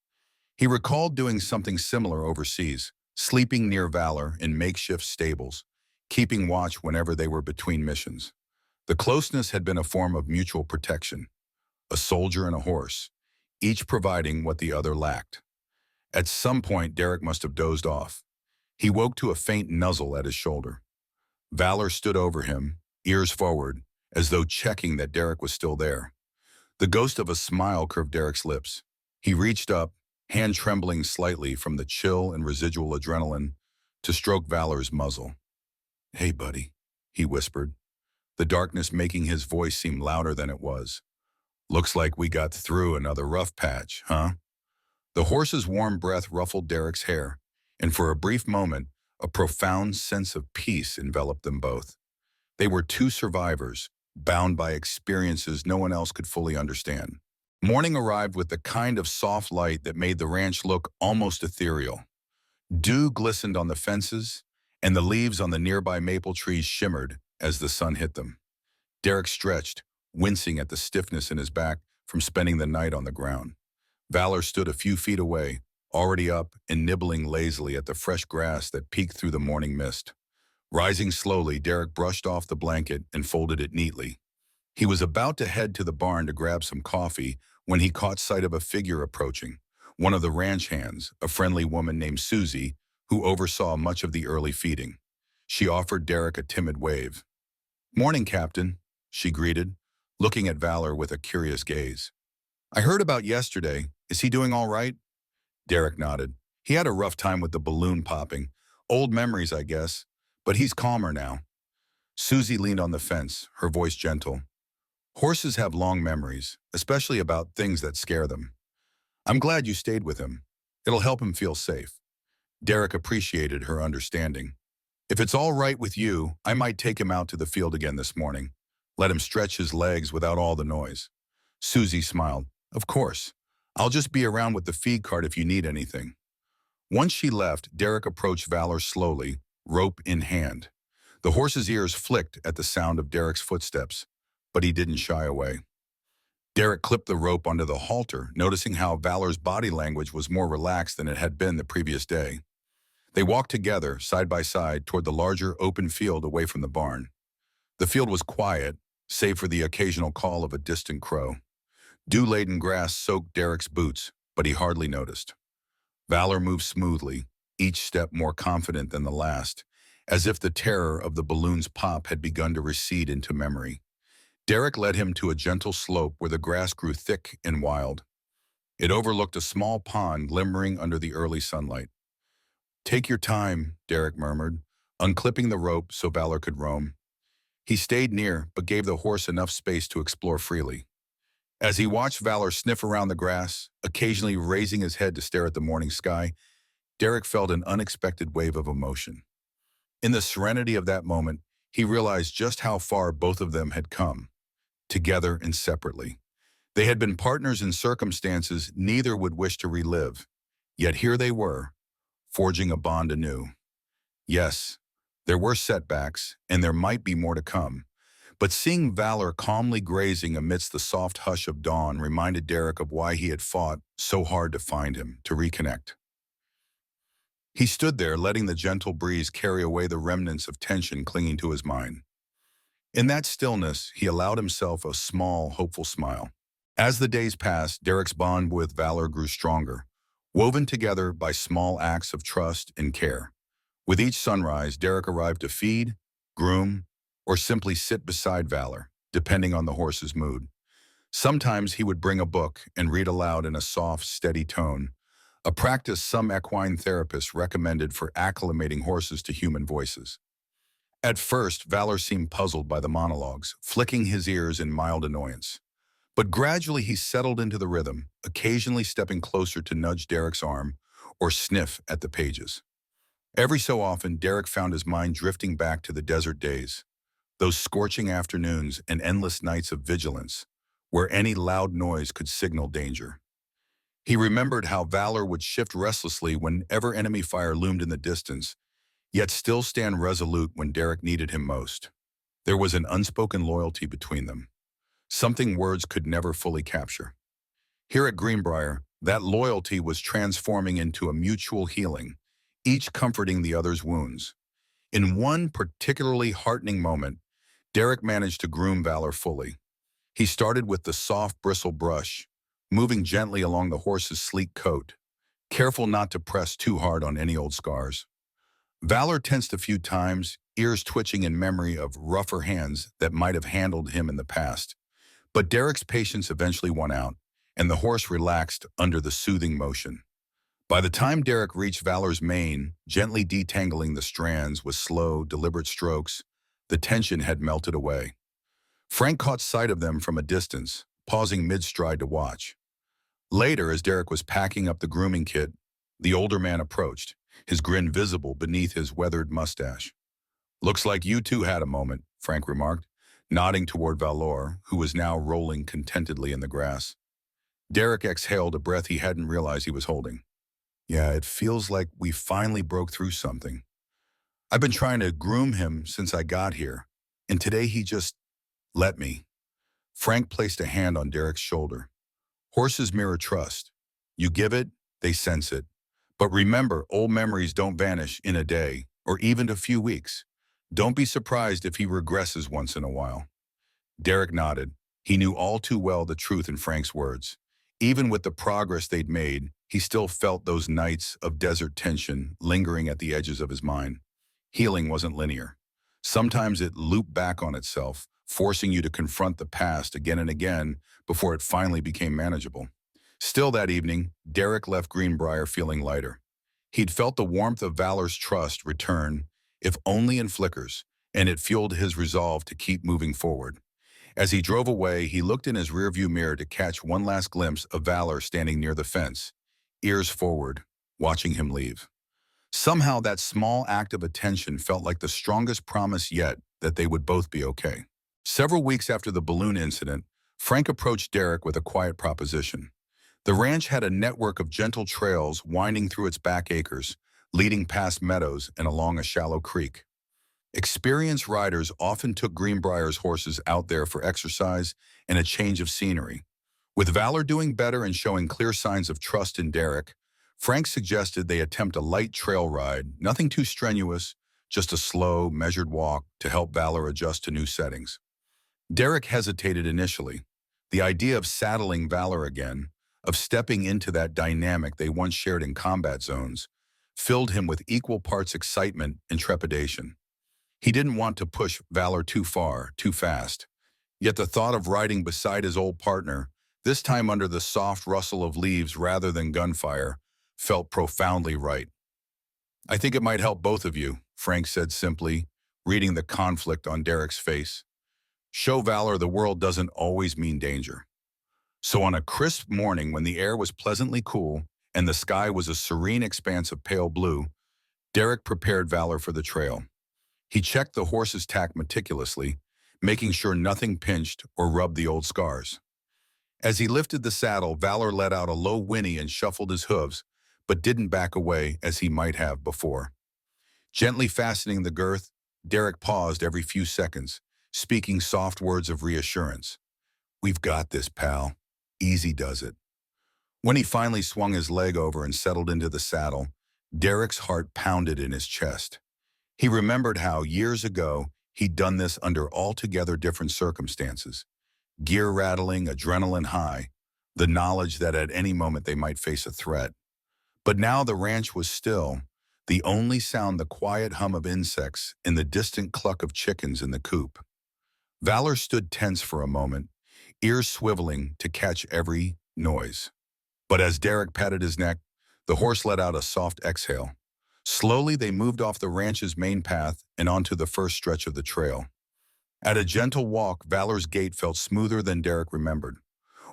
He recalled doing something similar overseas, sleeping near Valor in makeshift stables, keeping watch whenever they were between missions. The closeness had been a form of mutual protection, a soldier and a horse, each providing what the other lacked. At some point, Derek must have dozed off. He woke to a faint nuzzle at his shoulder. Valor stood over him, ears forward, as though checking that Derek was still there. The ghost of a smile curved Derek's lips. He reached up, hand trembling slightly from the chill and residual adrenaline, to stroke Valor's muzzle. "Hey, buddy," he whispered, the darkness making his voice seem louder than it was. "Looks like we got through another rough patch, huh?" The horse's warm breath ruffled Derek's hair, and for a brief moment, a profound sense of peace enveloped them both. They were two survivors, bound by experiences no one else could fully understand. Morning arrived with the kind of soft light that made the ranch look almost ethereal. Dew glistened on the fences, and the leaves on the nearby maple trees shimmered as the sun hit them. Derek stretched, wincing at the stiffness in his back from spending the night on the ground. Valor stood a few feet away, already up and nibbling lazily at the fresh grass that peeked through the morning mist. Rising slowly, Derek brushed off the blanket and folded it neatly. He was about to head to the barn to grab some coffee when he caught sight of a figure approaching, one of the ranch hands, a friendly woman named Susie, who oversaw much of the early feeding. She offered Derek a timid wave. "Morning, Captain," she greeted, looking at Valor with a curious gaze. "I heard about yesterday. Is he doing all right?" Derek nodded. "He had a rough time with the balloon popping. Old memories, I guess. But he's calmer now." Susie leaned on the fence, her voice gentle. "Horses have long memories, especially about things that scare them. I'm glad you stayed with him. It'll help him feel safe." Derek appreciated her understanding. "If it's all right with you, I might take him out to the field again this morning. Let him stretch his legs without all the noise." Susie smiled. "Of course. I'll just be around with the feed cart if you need anything." Once she left, Derek approached Valor slowly, rope in hand. The horse's ears flicked at the sound of Derek's footsteps, but he didn't shy away. Derek clipped the rope onto the halter, noticing how Valor's body language was more relaxed than it had been the previous day. They walked together, side by side, toward the larger open field away from the barn. The field was quiet, save for the occasional call of a distant crow. Dew-laden grass soaked Derek's boots, but he hardly noticed. Valor moved smoothly, each step more confident than the last, as if the terror of the balloon's pop had begun to recede into memory. Derek led him to a gentle slope where the grass grew thick and wild. It overlooked a small pond glimmering under the early sunlight. "Take your time," Derek murmured, unclipping the rope so Valor could roam. He stayed near, but gave the horse enough space to explore freely. As he watched Valor sniff around the grass, occasionally raising his head to stare at the morning sky, Derek felt an unexpected wave of emotion. In the serenity of that moment, he realized just how far both of them had come, together and separately. They had been partners in circumstances neither would wish to relive, yet here they were, forging a bond anew. Yes, there were setbacks, and there might be more to come, but seeing Valor calmly grazing amidst the soft hush of dawn reminded Derek of why he had fought so hard to find him, to reconnect. He stood there, letting the gentle breeze carry away the remnants of tension clinging to his mind. In that stillness, he allowed himself a small, hopeful smile. As the days passed, Derek's bond with Valor grew stronger, woven together by small acts of trust and care. With each sunrise, Derek arrived to feed, groom, or simply sit beside Valor, depending on the horse's mood. Sometimes he would bring a book and read aloud in a soft, steady tone, a practice some equine therapists recommended for acclimating horses to human voices. At first, Valor seemed puzzled by the monologues, flicking his ears in mild annoyance. But gradually he settled into the rhythm, occasionally stepping closer to nudge Derek's arm or sniff at the pages. Every so often, Derek found his mind drifting back to the desert days, those scorching afternoons and endless nights of vigilance, where any loud noise could signal danger. He remembered how Valor would shift restlessly whenever enemy fire loomed in the distance, yet still stand resolute when Derek needed him most. There was an unspoken loyalty between them, something words could never fully capture. Here at Greenbrier, that loyalty was transforming into a mutual healing, each comforting the other's wounds. In one particularly heartening moment, Derek managed to groom Valor fully. He started with the soft bristle brush, moving gently along the horse's sleek coat, careful not to press too hard on any old scars. Valor tensed a few times, ears twitching in memory of rougher hands that might have handled him in the past. But Derek's patience eventually won out, and the horse relaxed under the soothing motion. By the time Derek reached Valor's mane, gently detangling the strands with slow, deliberate strokes, the tension had melted away. Frank caught sight of them from a distance, pausing mid-stride to watch. Later, as Derek was packing up the grooming kit, the older man approached, his grin visible beneath his weathered mustache. "Looks like you two had a moment," Frank remarked, nodding toward Valor, who was now rolling contentedly in the grass. Derek exhaled a breath he hadn't realized he was holding. "Yeah, it feels like we finally broke through something. I've been trying to groom him since I got here, and today he just let me." Frank placed a hand on Derek's shoulder. "Horses mirror trust. You give it, they sense it. But remember, old memories don't vanish in a day, or even a few weeks. Don't be surprised if he regresses once in a while." Derek nodded. He knew all too well the truth in Frank's words. Even with the progress they'd made, he still felt those nights of desert tension lingering at the edges of his mind. Healing wasn't linear. Sometimes it looped back on itself, forcing you to confront the past again and again before it finally became manageable. Still that evening, Derek left Greenbrier feeling lighter. He'd felt the warmth of Valor's trust return, if only in flickers, and it fueled his resolve to keep moving forward. As he drove away, he looked in his rearview mirror to catch one last glimpse of Valor standing near the fence, ears forward, watching him leave. Somehow that small act of attention felt like the strongest promise yet that they would both be okay. Several weeks after the balloon incident, Frank approached Derek with a quiet proposition. The ranch had a network of gentle trails winding through its back acres, leading past meadows and along a shallow creek. Experienced riders often took Greenbrier's horses out there for exercise and a change of scenery. With Valor doing better and showing clear signs of trust in Derek, Frank suggested they attempt a light trail ride, nothing too strenuous, just a slow, measured walk to help Valor adjust to new settings. Derek hesitated initially. The idea of saddling Valor again, of stepping into that dynamic they once shared in combat zones, filled him with equal parts excitement and trepidation. He didn't want to push Valor too far, too fast. Yet the thought of riding beside his old partner, this time under the soft rustle of leaves rather than gunfire, felt profoundly right. "I think it might help both of you," Frank said simply, reading the conflict on Derek's face. "Show Valor the world doesn't always mean danger." So on a crisp morning when the air was pleasantly cool and the sky was a serene expanse of pale blue, Derek prepared Valor for the trail. He checked the horse's tack meticulously, making sure nothing pinched or rubbed the old scars. As he lifted the saddle, Valor let out a low whinny and shuffled his hooves, but didn't back away as he might have before. Gently fastening the girth, Derek paused every few seconds, speaking soft words of reassurance. "We've got this, pal. Easy does it." When he finally swung his leg over and settled into the saddle, Derek's heart pounded in his chest. He remembered how, years ago, he'd done this under altogether different circumstances. Gear rattling, adrenaline high, the knowledge that at any moment they might face a threat. But now the ranch was still, the only sound the quiet hum of insects and the distant cluck of chickens in the coop. Valor stood tense for a moment, ears swiveling to catch every noise. But as Derek patted his neck, the horse let out a soft exhale. Slowly they moved off the ranch's main path and onto the first stretch of the trail. At a gentle walk, Valor's gait felt smoother than Derek remembered.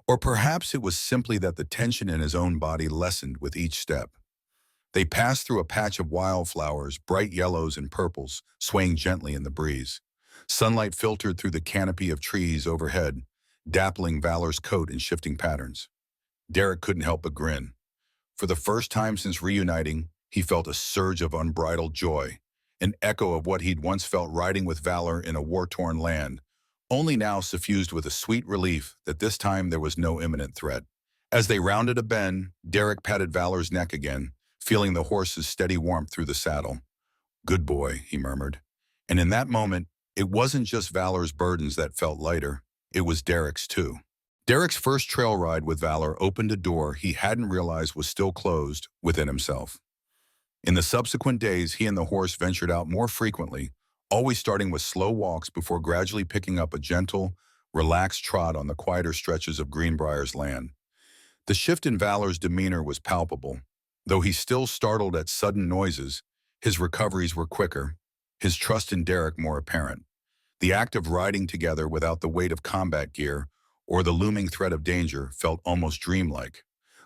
Or perhaps it was simply that the tension in his own body lessened with each step. They passed through a patch of wildflowers, bright yellows and purples, swaying gently in the breeze. Sunlight filtered through the canopy of trees overhead, dappling Valor's coat in shifting patterns. Derek couldn't help but grin. For the first time since reuniting, he felt a surge of unbridled joy, an echo of what he'd once felt riding with Valor in a war-torn land, only now suffused with a sweet relief that this time there was no imminent threat. As they rounded a bend, Derek patted Valor's neck again, feeling the horse's steady warmth through the saddle. "Good boy," he murmured. And in that moment, it wasn't just Valor's burdens that felt lighter, it was Derek's too. Derek's first trail ride with Valor opened a door he hadn't realized was still closed within himself. In the subsequent days, he and the horse ventured out more frequently, always starting with slow walks before gradually picking up a gentle, relaxed trot on the quieter stretches of Greenbrier's land. The shift in Valor's demeanor was palpable. Though he still startled at sudden noises, his recoveries were quicker, his trust in Derek more apparent. The act of riding together without the weight of combat gear or the looming threat of danger felt almost dreamlike,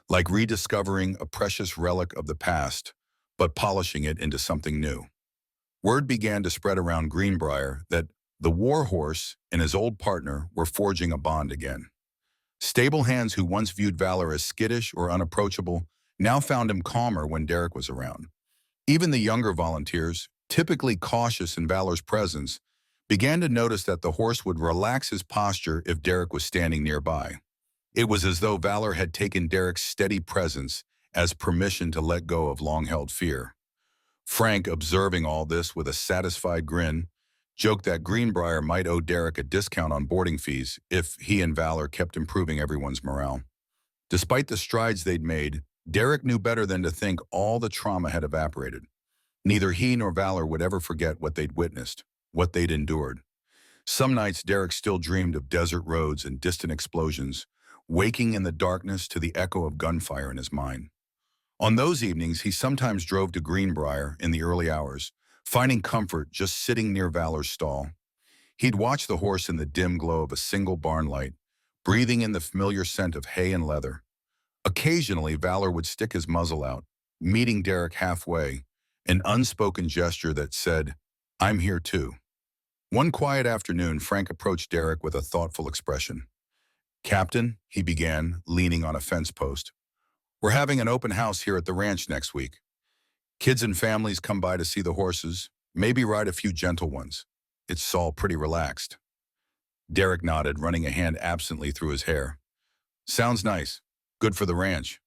like rediscovering a precious relic of the past, but polishing it into something new. Word began to spread around Greenbrier that the war horse and his old partner were forging a bond again. Stable hands who once viewed Valor as skittish or unapproachable now found him calmer when Derek was around. Even the younger volunteers, typically cautious in Valor's presence, began to notice that the horse would relax his posture if Derek was standing nearby. It was as though Valor had taken Derek's steady presence as permission to let go of long-held fear. Frank, observing all this with a satisfied grin, joked that Greenbrier might owe Derek a discount on boarding fees if he and Valor kept improving everyone's morale. Despite the strides they'd made, Derek knew better than to think all the trauma had evaporated. Neither he nor Valor would ever forget what they'd witnessed, what they'd endured. Some nights Derek still dreamed of desert roads and distant explosions, waking in the darkness to the echo of gunfire in his mind. On those evenings, he sometimes drove to Greenbrier in the early hours, finding comfort just sitting near Valor's stall. He'd watch the horse in the dim glow of a single barn light, breathing in the familiar scent of hay and leather. Occasionally, Valor would stick his muzzle out, meeting Derek halfway, an unspoken gesture that said, "I'm here too." One quiet afternoon, Frank approached Derek with a thoughtful expression. "Captain," he began, leaning on a fence post, "we're having an open house here at the ranch next week. Kids and families come by to see the horses, maybe ride a few gentle ones. It's all pretty relaxed." Derek nodded, running a hand absently through his hair. "Sounds nice. Good for the ranch."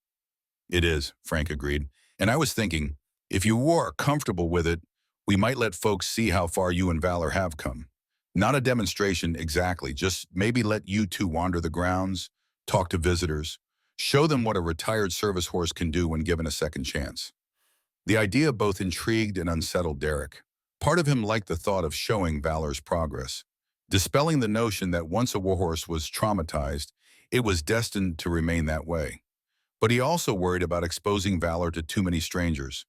"It is," Frank agreed. "And I was thinking, if you are comfortable with it, we might let folks see how far you and Valor have come. Not a demonstration exactly, just maybe let you two wander the grounds, talk to visitors, show them what a retired service horse can do when given a second chance." The idea both intrigued and unsettled Derek. Part of him liked the thought of showing Valor's progress, dispelling the notion that once a warhorse was traumatized, it was destined to remain that way. But he also worried about exposing Valor to too many strangers,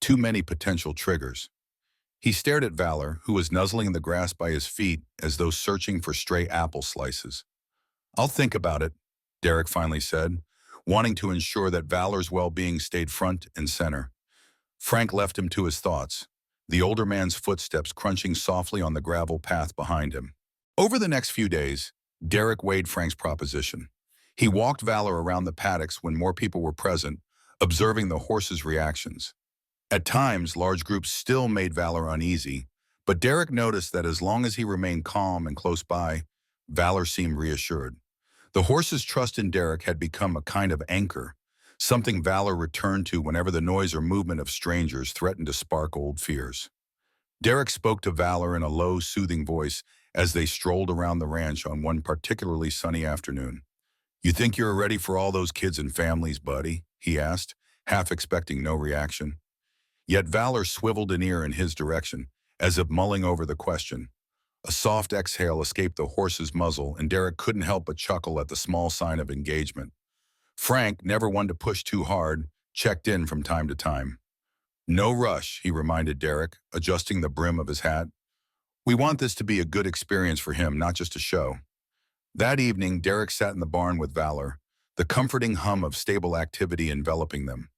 too many potential triggers. He stared at Valor, who was nuzzling in the grass by his feet as though searching for stray apple slices. "I'll think about it," Derek finally said, wanting to ensure that Valor's well-being stayed front and center. Frank left him to his thoughts, the older man's footsteps crunching softly on the gravel path behind him. Over the next few days, Derek weighed Frank's proposition. He walked Valor around the paddocks when more people were present, observing the horse's reactions. At times, large groups still made Valor uneasy, but Derek noticed that as long as he remained calm and close by, Valor seemed reassured. The horse's trust in Derek had become a kind of anchor, something Valor returned to whenever the noise or movement of strangers threatened to spark old fears. Derek spoke to Valor in a low, soothing voice as they strolled around the ranch on one particularly sunny afternoon. "You think you're ready for all those kids and families, buddy?" he asked, half expecting no reaction. Yet Valor swiveled an ear in his direction, as if mulling over the question. A soft exhale escaped the horse's muzzle, and Derek couldn't help but chuckle at the small sign of engagement. Frank, never one to push too hard, checked in from time to time. "No rush," he reminded Derek, adjusting the brim of his hat. "We want this to be a good experience for him, not just a show." That evening, Derek sat in the barn with Valor, the comforting hum of stable activity enveloping them.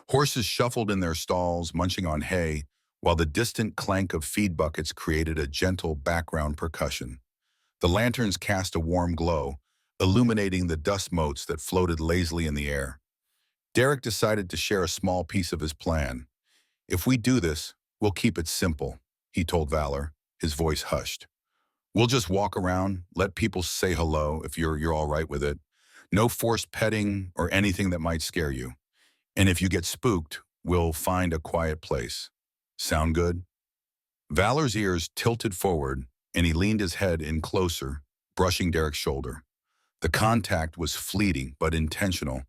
Horses shuffled in their stalls, munching on hay, while the distant clank of feed buckets created a gentle background percussion. The lanterns cast a warm glow, illuminating the dust motes that floated lazily in the air. Derek decided to share a small piece of his plan. "If we do this, we'll keep it simple," he told Valor, his voice hushed. "We'll just walk around, let people say hello if you're all right with it. No forced petting or anything that might scare you. And if you get spooked, we'll find a quiet place. Sound good?" Valor's ears tilted forward, and he leaned his head in closer, brushing Derek's shoulder. The contact was fleeting but intentional,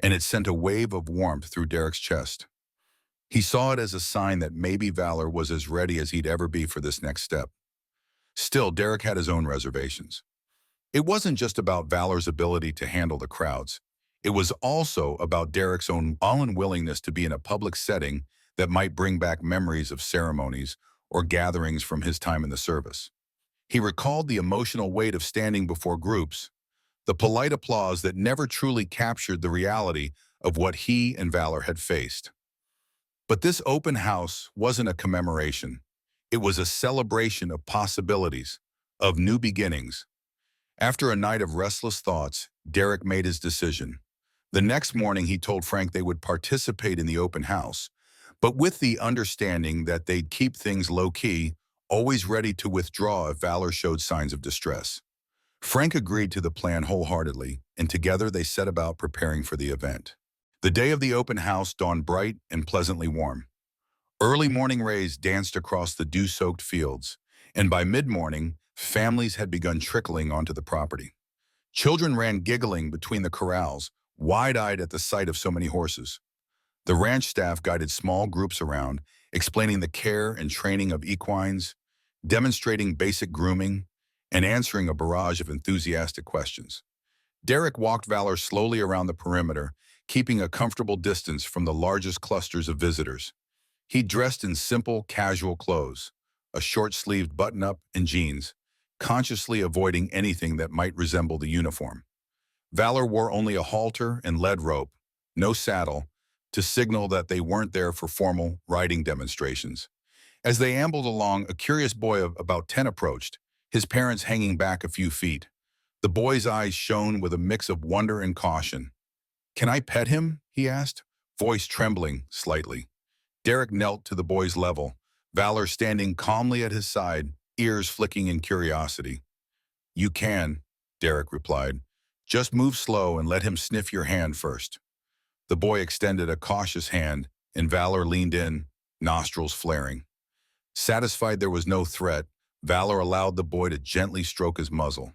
and it sent a wave of warmth through Derek's chest. He saw it as a sign that maybe Valor was as ready as he'd ever be for this next step. Still, Derek had his own reservations. It wasn't just about Valor's ability to handle the crowds. It was also about Derek's own unwillingness to be in a public setting that might bring back memories of ceremonies or gatherings from his time in the service. He recalled the emotional weight of standing before groups, the polite applause that never truly captured the reality of what he and Valor had faced. But this open house wasn't a commemoration. It was a celebration of possibilities, of new beginnings. After a night of restless thoughts, Derek made his decision. The next morning, he told Frank they would participate in the open house, but with the understanding that they'd keep things low-key, always ready to withdraw if Valor showed signs of distress. Frank agreed to the plan wholeheartedly, and together they set about preparing for the event. The day of the open house dawned bright and pleasantly warm. Early morning rays danced across the dew-soaked fields, and by mid-morning, families had begun trickling onto the property. Children ran giggling between the corrals, wide-eyed at the sight of so many horses. The ranch staff guided small groups around, explaining the care and training of equines, demonstrating basic grooming, and answering a barrage of enthusiastic questions. Derek walked Valor slowly around the perimeter, keeping a comfortable distance from the largest clusters of visitors. He dressed in simple, casual clothes, a short-sleeved button-up and jeans, consciously avoiding anything that might resemble the uniform. Valor wore only a halter and lead rope, no saddle, to signal that they weren't there for formal riding demonstrations. As they ambled along, a curious boy of about 10 approached, his parents hanging back a few feet. The boy's eyes shone with a mix of wonder and caution. "Can I pet him?" he asked, voice trembling slightly. Derek knelt to the boy's level, Valor standing calmly at his side, ears flicking in curiosity. "You can," Derek replied. "Just move slow and let him sniff your hand first." The boy extended a cautious hand, and Valor leaned in, nostrils flaring. Satisfied there was no threat, Valor allowed the boy to gently stroke his muzzle.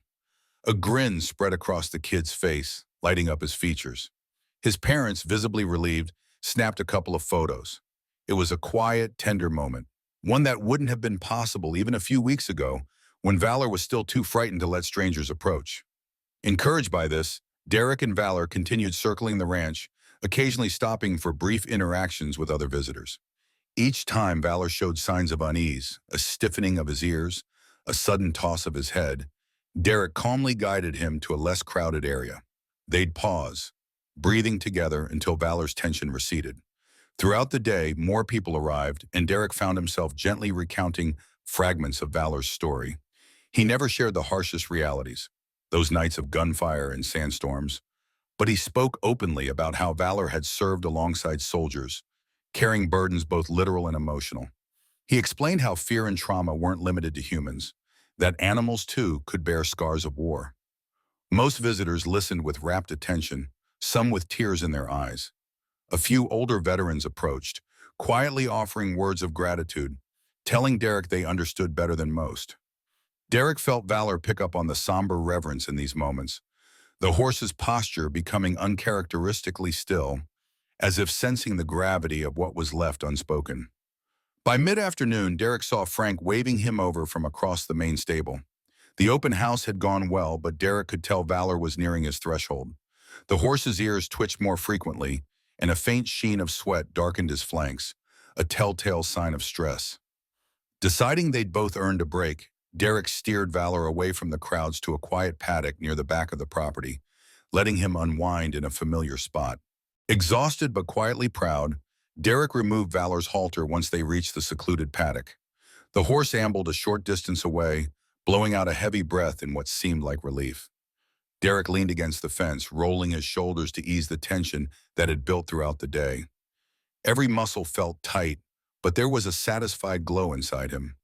A grin spread across the kid's face, lighting up his features. His parents, visibly relieved, snapped a couple of photos. It was a quiet, tender moment, one that wouldn't have been possible even a few weeks ago, when Valor was still too frightened to let strangers approach. Encouraged by this, Derek and Valor continued circling the ranch, occasionally stopping for brief interactions with other visitors. Each time Valor showed signs of unease, a stiffening of his ears, a sudden toss of his head, Derek calmly guided him to a less crowded area. They'd pause, breathing together until Valor's tension receded. Throughout the day, more people arrived, and Derek found himself gently recounting fragments of Valor's story. He never shared the harshest realities, those nights of gunfire and sandstorms, but he spoke openly about how Valor had served alongside soldiers, carrying burdens both literal and emotional. He explained how fear and trauma weren't limited to humans, that animals too could bear scars of war. Most visitors listened with rapt attention, some with tears in their eyes. A few older veterans approached, quietly offering words of gratitude, telling Derek they understood better than most. Derek felt Valor pick up on the somber reverence in these moments, the horse's posture becoming uncharacteristically still, as if sensing the gravity of what was left unspoken. By mid-afternoon, Derek saw Frank waving him over from across the main stable. The open house had gone well, but Derek could tell Valor was nearing his threshold. The horse's ears twitched more frequently, and a faint sheen of sweat darkened his flanks, a telltale sign of stress. Deciding they'd both earned a break, Derek steered Valor away from the crowds to a quiet paddock near the back of the property, letting him unwind in a familiar spot. Exhausted but quietly proud, Derek removed Valor's halter once they reached the secluded paddock. The horse ambled a short distance away, blowing out a heavy breath in what seemed like relief. Derek leaned against the fence, rolling his shoulders to ease the tension that had built throughout the day. Every muscle felt tight, but there was a satisfied glow inside him.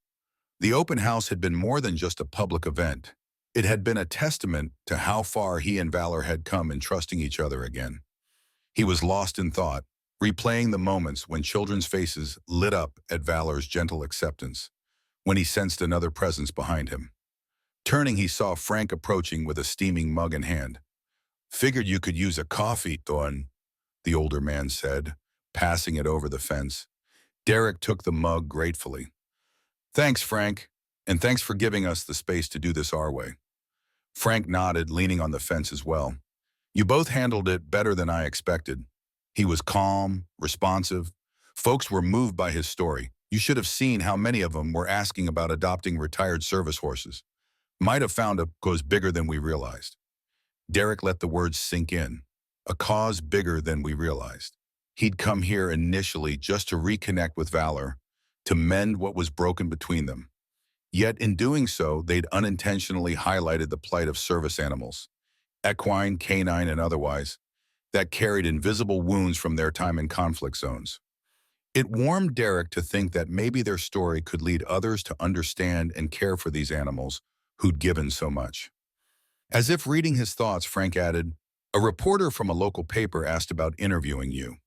The open house had been more than just a public event. It had been a testament to how far he and Valor had come in trusting each other again. He was lost in thought, replaying the moments when children's faces lit up at Valor's gentle acceptance, when he sensed another presence behind him. Turning, he saw Frank approaching with a steaming mug in hand. "Figured you could use a coffee, Thorn," the older man said, passing it over the fence. Derek took the mug gratefully. "Thanks, Frank, and thanks for giving us the space to do this our way." Frank nodded, leaning on the fence as well. "You both handled it better than I expected." He was calm, responsive. Folks were moved by his story. You should have seen how many of them were asking about adopting retired service horses. "Might have found a cause bigger than we realized." Derek let the words sink in. A cause bigger than we realized. He'd come here initially just to reconnect with Valor, to mend what was broken between them. Yet in doing so, they'd unintentionally highlighted the plight of service animals, equine, canine, and otherwise, that carried invisible wounds from their time in conflict zones. It warmed Derek to think that maybe their story could lead others to understand and care for these animals who'd given so much. As if reading his thoughts, Frank added, "A reporter from a local paper asked about interviewing you.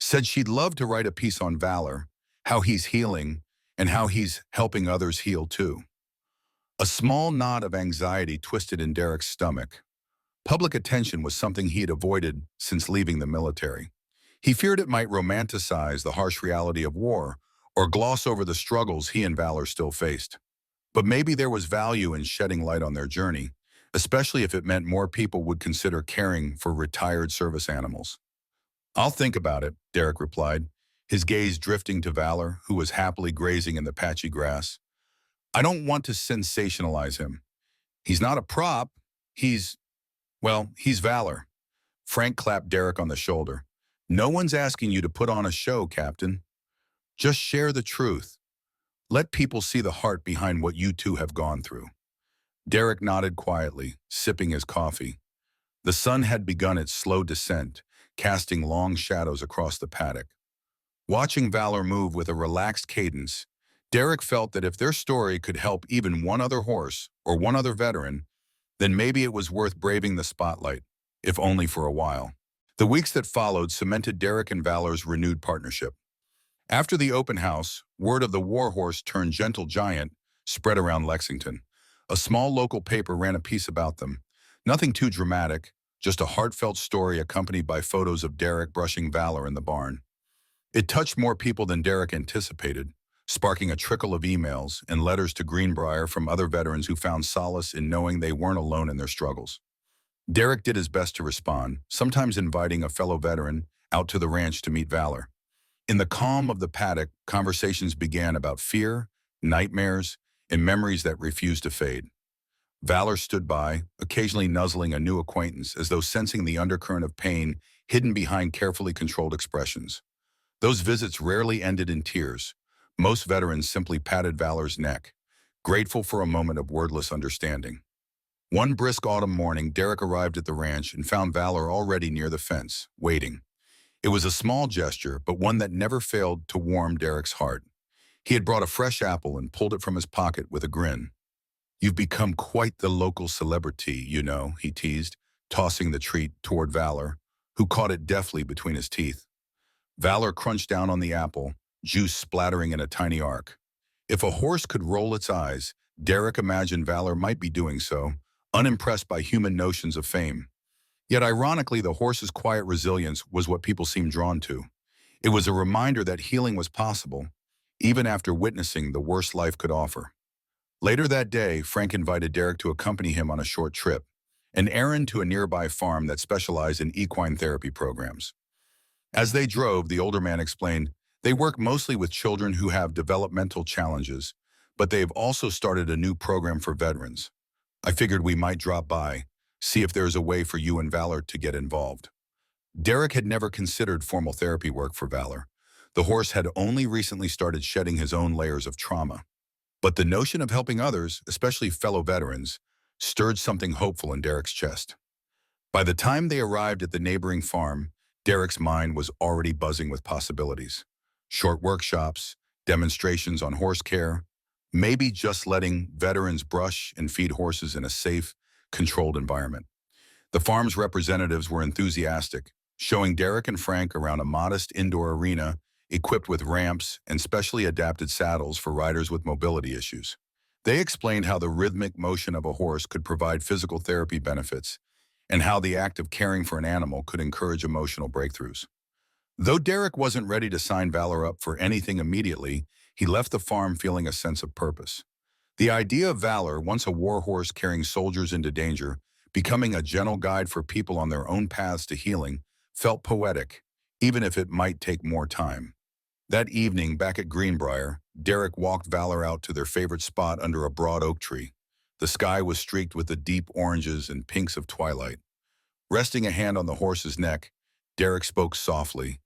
Said she'd love to write a piece on Valor, how he's healing, and how he's helping others heal too." A small knot of anxiety twisted in Derek's stomach. Public attention was something he had avoided since leaving the military. He feared it might romanticize the harsh reality of war or gloss over the struggles he and Valor still faced. But maybe there was value in shedding light on their journey, especially if it meant more people would consider caring for retired service animals. "I'll think about it," Derek replied, his gaze drifting to Valor, who was happily grazing in the patchy grass. "I don't want to sensationalize him. He's not a prop. He's Valor." Frank clapped Derek on the shoulder. "No one's asking you to put on a show, Captain. Just share the truth. Let people see the heart behind what you two have gone through." Derek nodded quietly, sipping his coffee. The sun had begun its slow descent, casting long shadows across the paddock. Watching Valor move with a relaxed cadence, Derek felt that if their story could help even one other horse or one other veteran, then maybe it was worth braving the spotlight, if only for a while. The weeks that followed cemented Derek and Valor's renewed partnership. After the open house, word of the warhorse turned gentle giant spread around Lexington. A small local paper ran a piece about them. Nothing too dramatic, just a heartfelt story accompanied by photos of Derek brushing Valor in the barn. It touched more people than Derek anticipated, sparking a trickle of emails and letters to Greenbrier from other veterans who found solace in knowing they weren't alone in their struggles. Derek did his best to respond, sometimes inviting a fellow veteran out to the ranch to meet Valor. In the calm of the paddock, conversations began about fear, nightmares, and memories that refused to fade. Valor stood by, occasionally nuzzling a new acquaintance as though sensing the undercurrent of pain hidden behind carefully controlled expressions. Those visits rarely ended in tears. Most veterans simply patted Valor's neck, grateful for a moment of wordless understanding. One brisk autumn morning, Derek arrived at the ranch and found Valor already near the fence, waiting. It was a small gesture, but one that never failed to warm Derek's heart. He had brought a fresh apple and pulled it from his pocket with a grin. "You've become quite the local celebrity, you know," he teased, tossing the treat toward Valor, who caught it deftly between his teeth. Valor crunched down on the apple, juice splattering in a tiny arc. If a horse could roll its eyes, Derek imagined Valor might be doing so, unimpressed by human notions of fame. Yet ironically, the horse's quiet resilience was what people seemed drawn to. It was a reminder that healing was possible, even after witnessing the worst life could offer. Later that day, Frank invited Derek to accompany him on a short trip, an errand to a nearby farm that specialized in equine therapy programs. As they drove, the older man explained, they work mostly with children who have developmental challenges, but they've also started a new program for veterans. I figured we might drop by, see if there's a way for you and Valor to get involved. Derek had never considered formal therapy work for Valor. The horse had only recently started shedding his own layers of trauma. But the notion of helping others, especially fellow veterans, stirred something hopeful in Derek's chest. By the time they arrived at the neighboring farm, Derek's mind was already buzzing with possibilities. Short workshops, demonstrations on horse care, maybe just letting veterans brush and feed horses in a safe, controlled environment. The farm's representatives were enthusiastic, showing Derek and Frank around a modest indoor arena equipped with ramps and specially adapted saddles for riders with mobility issues. They explained how the rhythmic motion of a horse could provide physical therapy benefits and how the act of caring for an animal could encourage emotional breakthroughs. Though Derek wasn't ready to sign Valor up for anything immediately, he left the farm feeling a sense of purpose. The idea of Valor, once a war horse carrying soldiers into danger, becoming a gentle guide for people on their own paths to healing, felt poetic, even if it might take more time. That evening, back at Greenbrier, Derek walked Valor out to their favorite spot under a broad oak tree. The sky was streaked with the deep oranges and pinks of twilight. Resting a hand on the horse's neck, Derek spoke softly.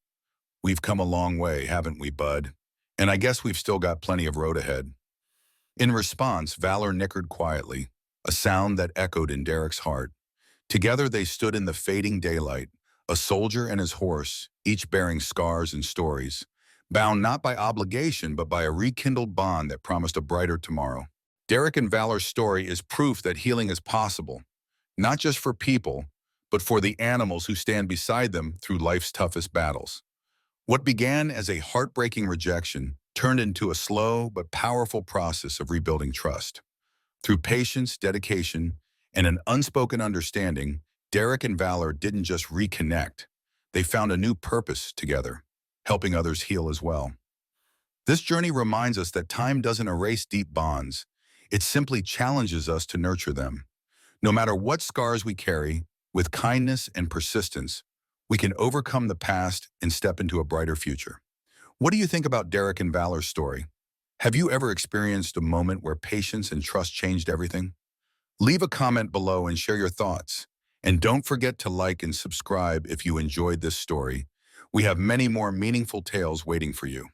"We've come a long way, haven't we, bud? And I guess we've still got plenty of road ahead." In response, Valor nickered quietly, a sound that echoed in Derek's heart. Together they stood in the fading daylight, a soldier and his horse, each bearing scars and stories, bound not by obligation but by a rekindled bond that promised a brighter tomorrow. Derek and Valor's story is proof that healing is possible, not just for people, but for the animals who stand beside them through life's toughest battles. What began as a heartbreaking rejection turned into a slow but powerful process of rebuilding trust. Through patience, dedication, and an unspoken understanding, Derek and Valor didn't just reconnect. They found a new purpose together, helping others heal as well. This journey reminds us that time doesn't erase deep bonds. It simply challenges us to nurture them. No matter what scars we carry, with kindness and persistence, we can overcome the past and step into a brighter future. What do you think about Derek and Valor's story? Have you ever experienced a moment where patience and trust changed everything? Leave a comment below and share your thoughts. And don't forget to like and subscribe if you enjoyed this story. We have many more meaningful tales waiting for you.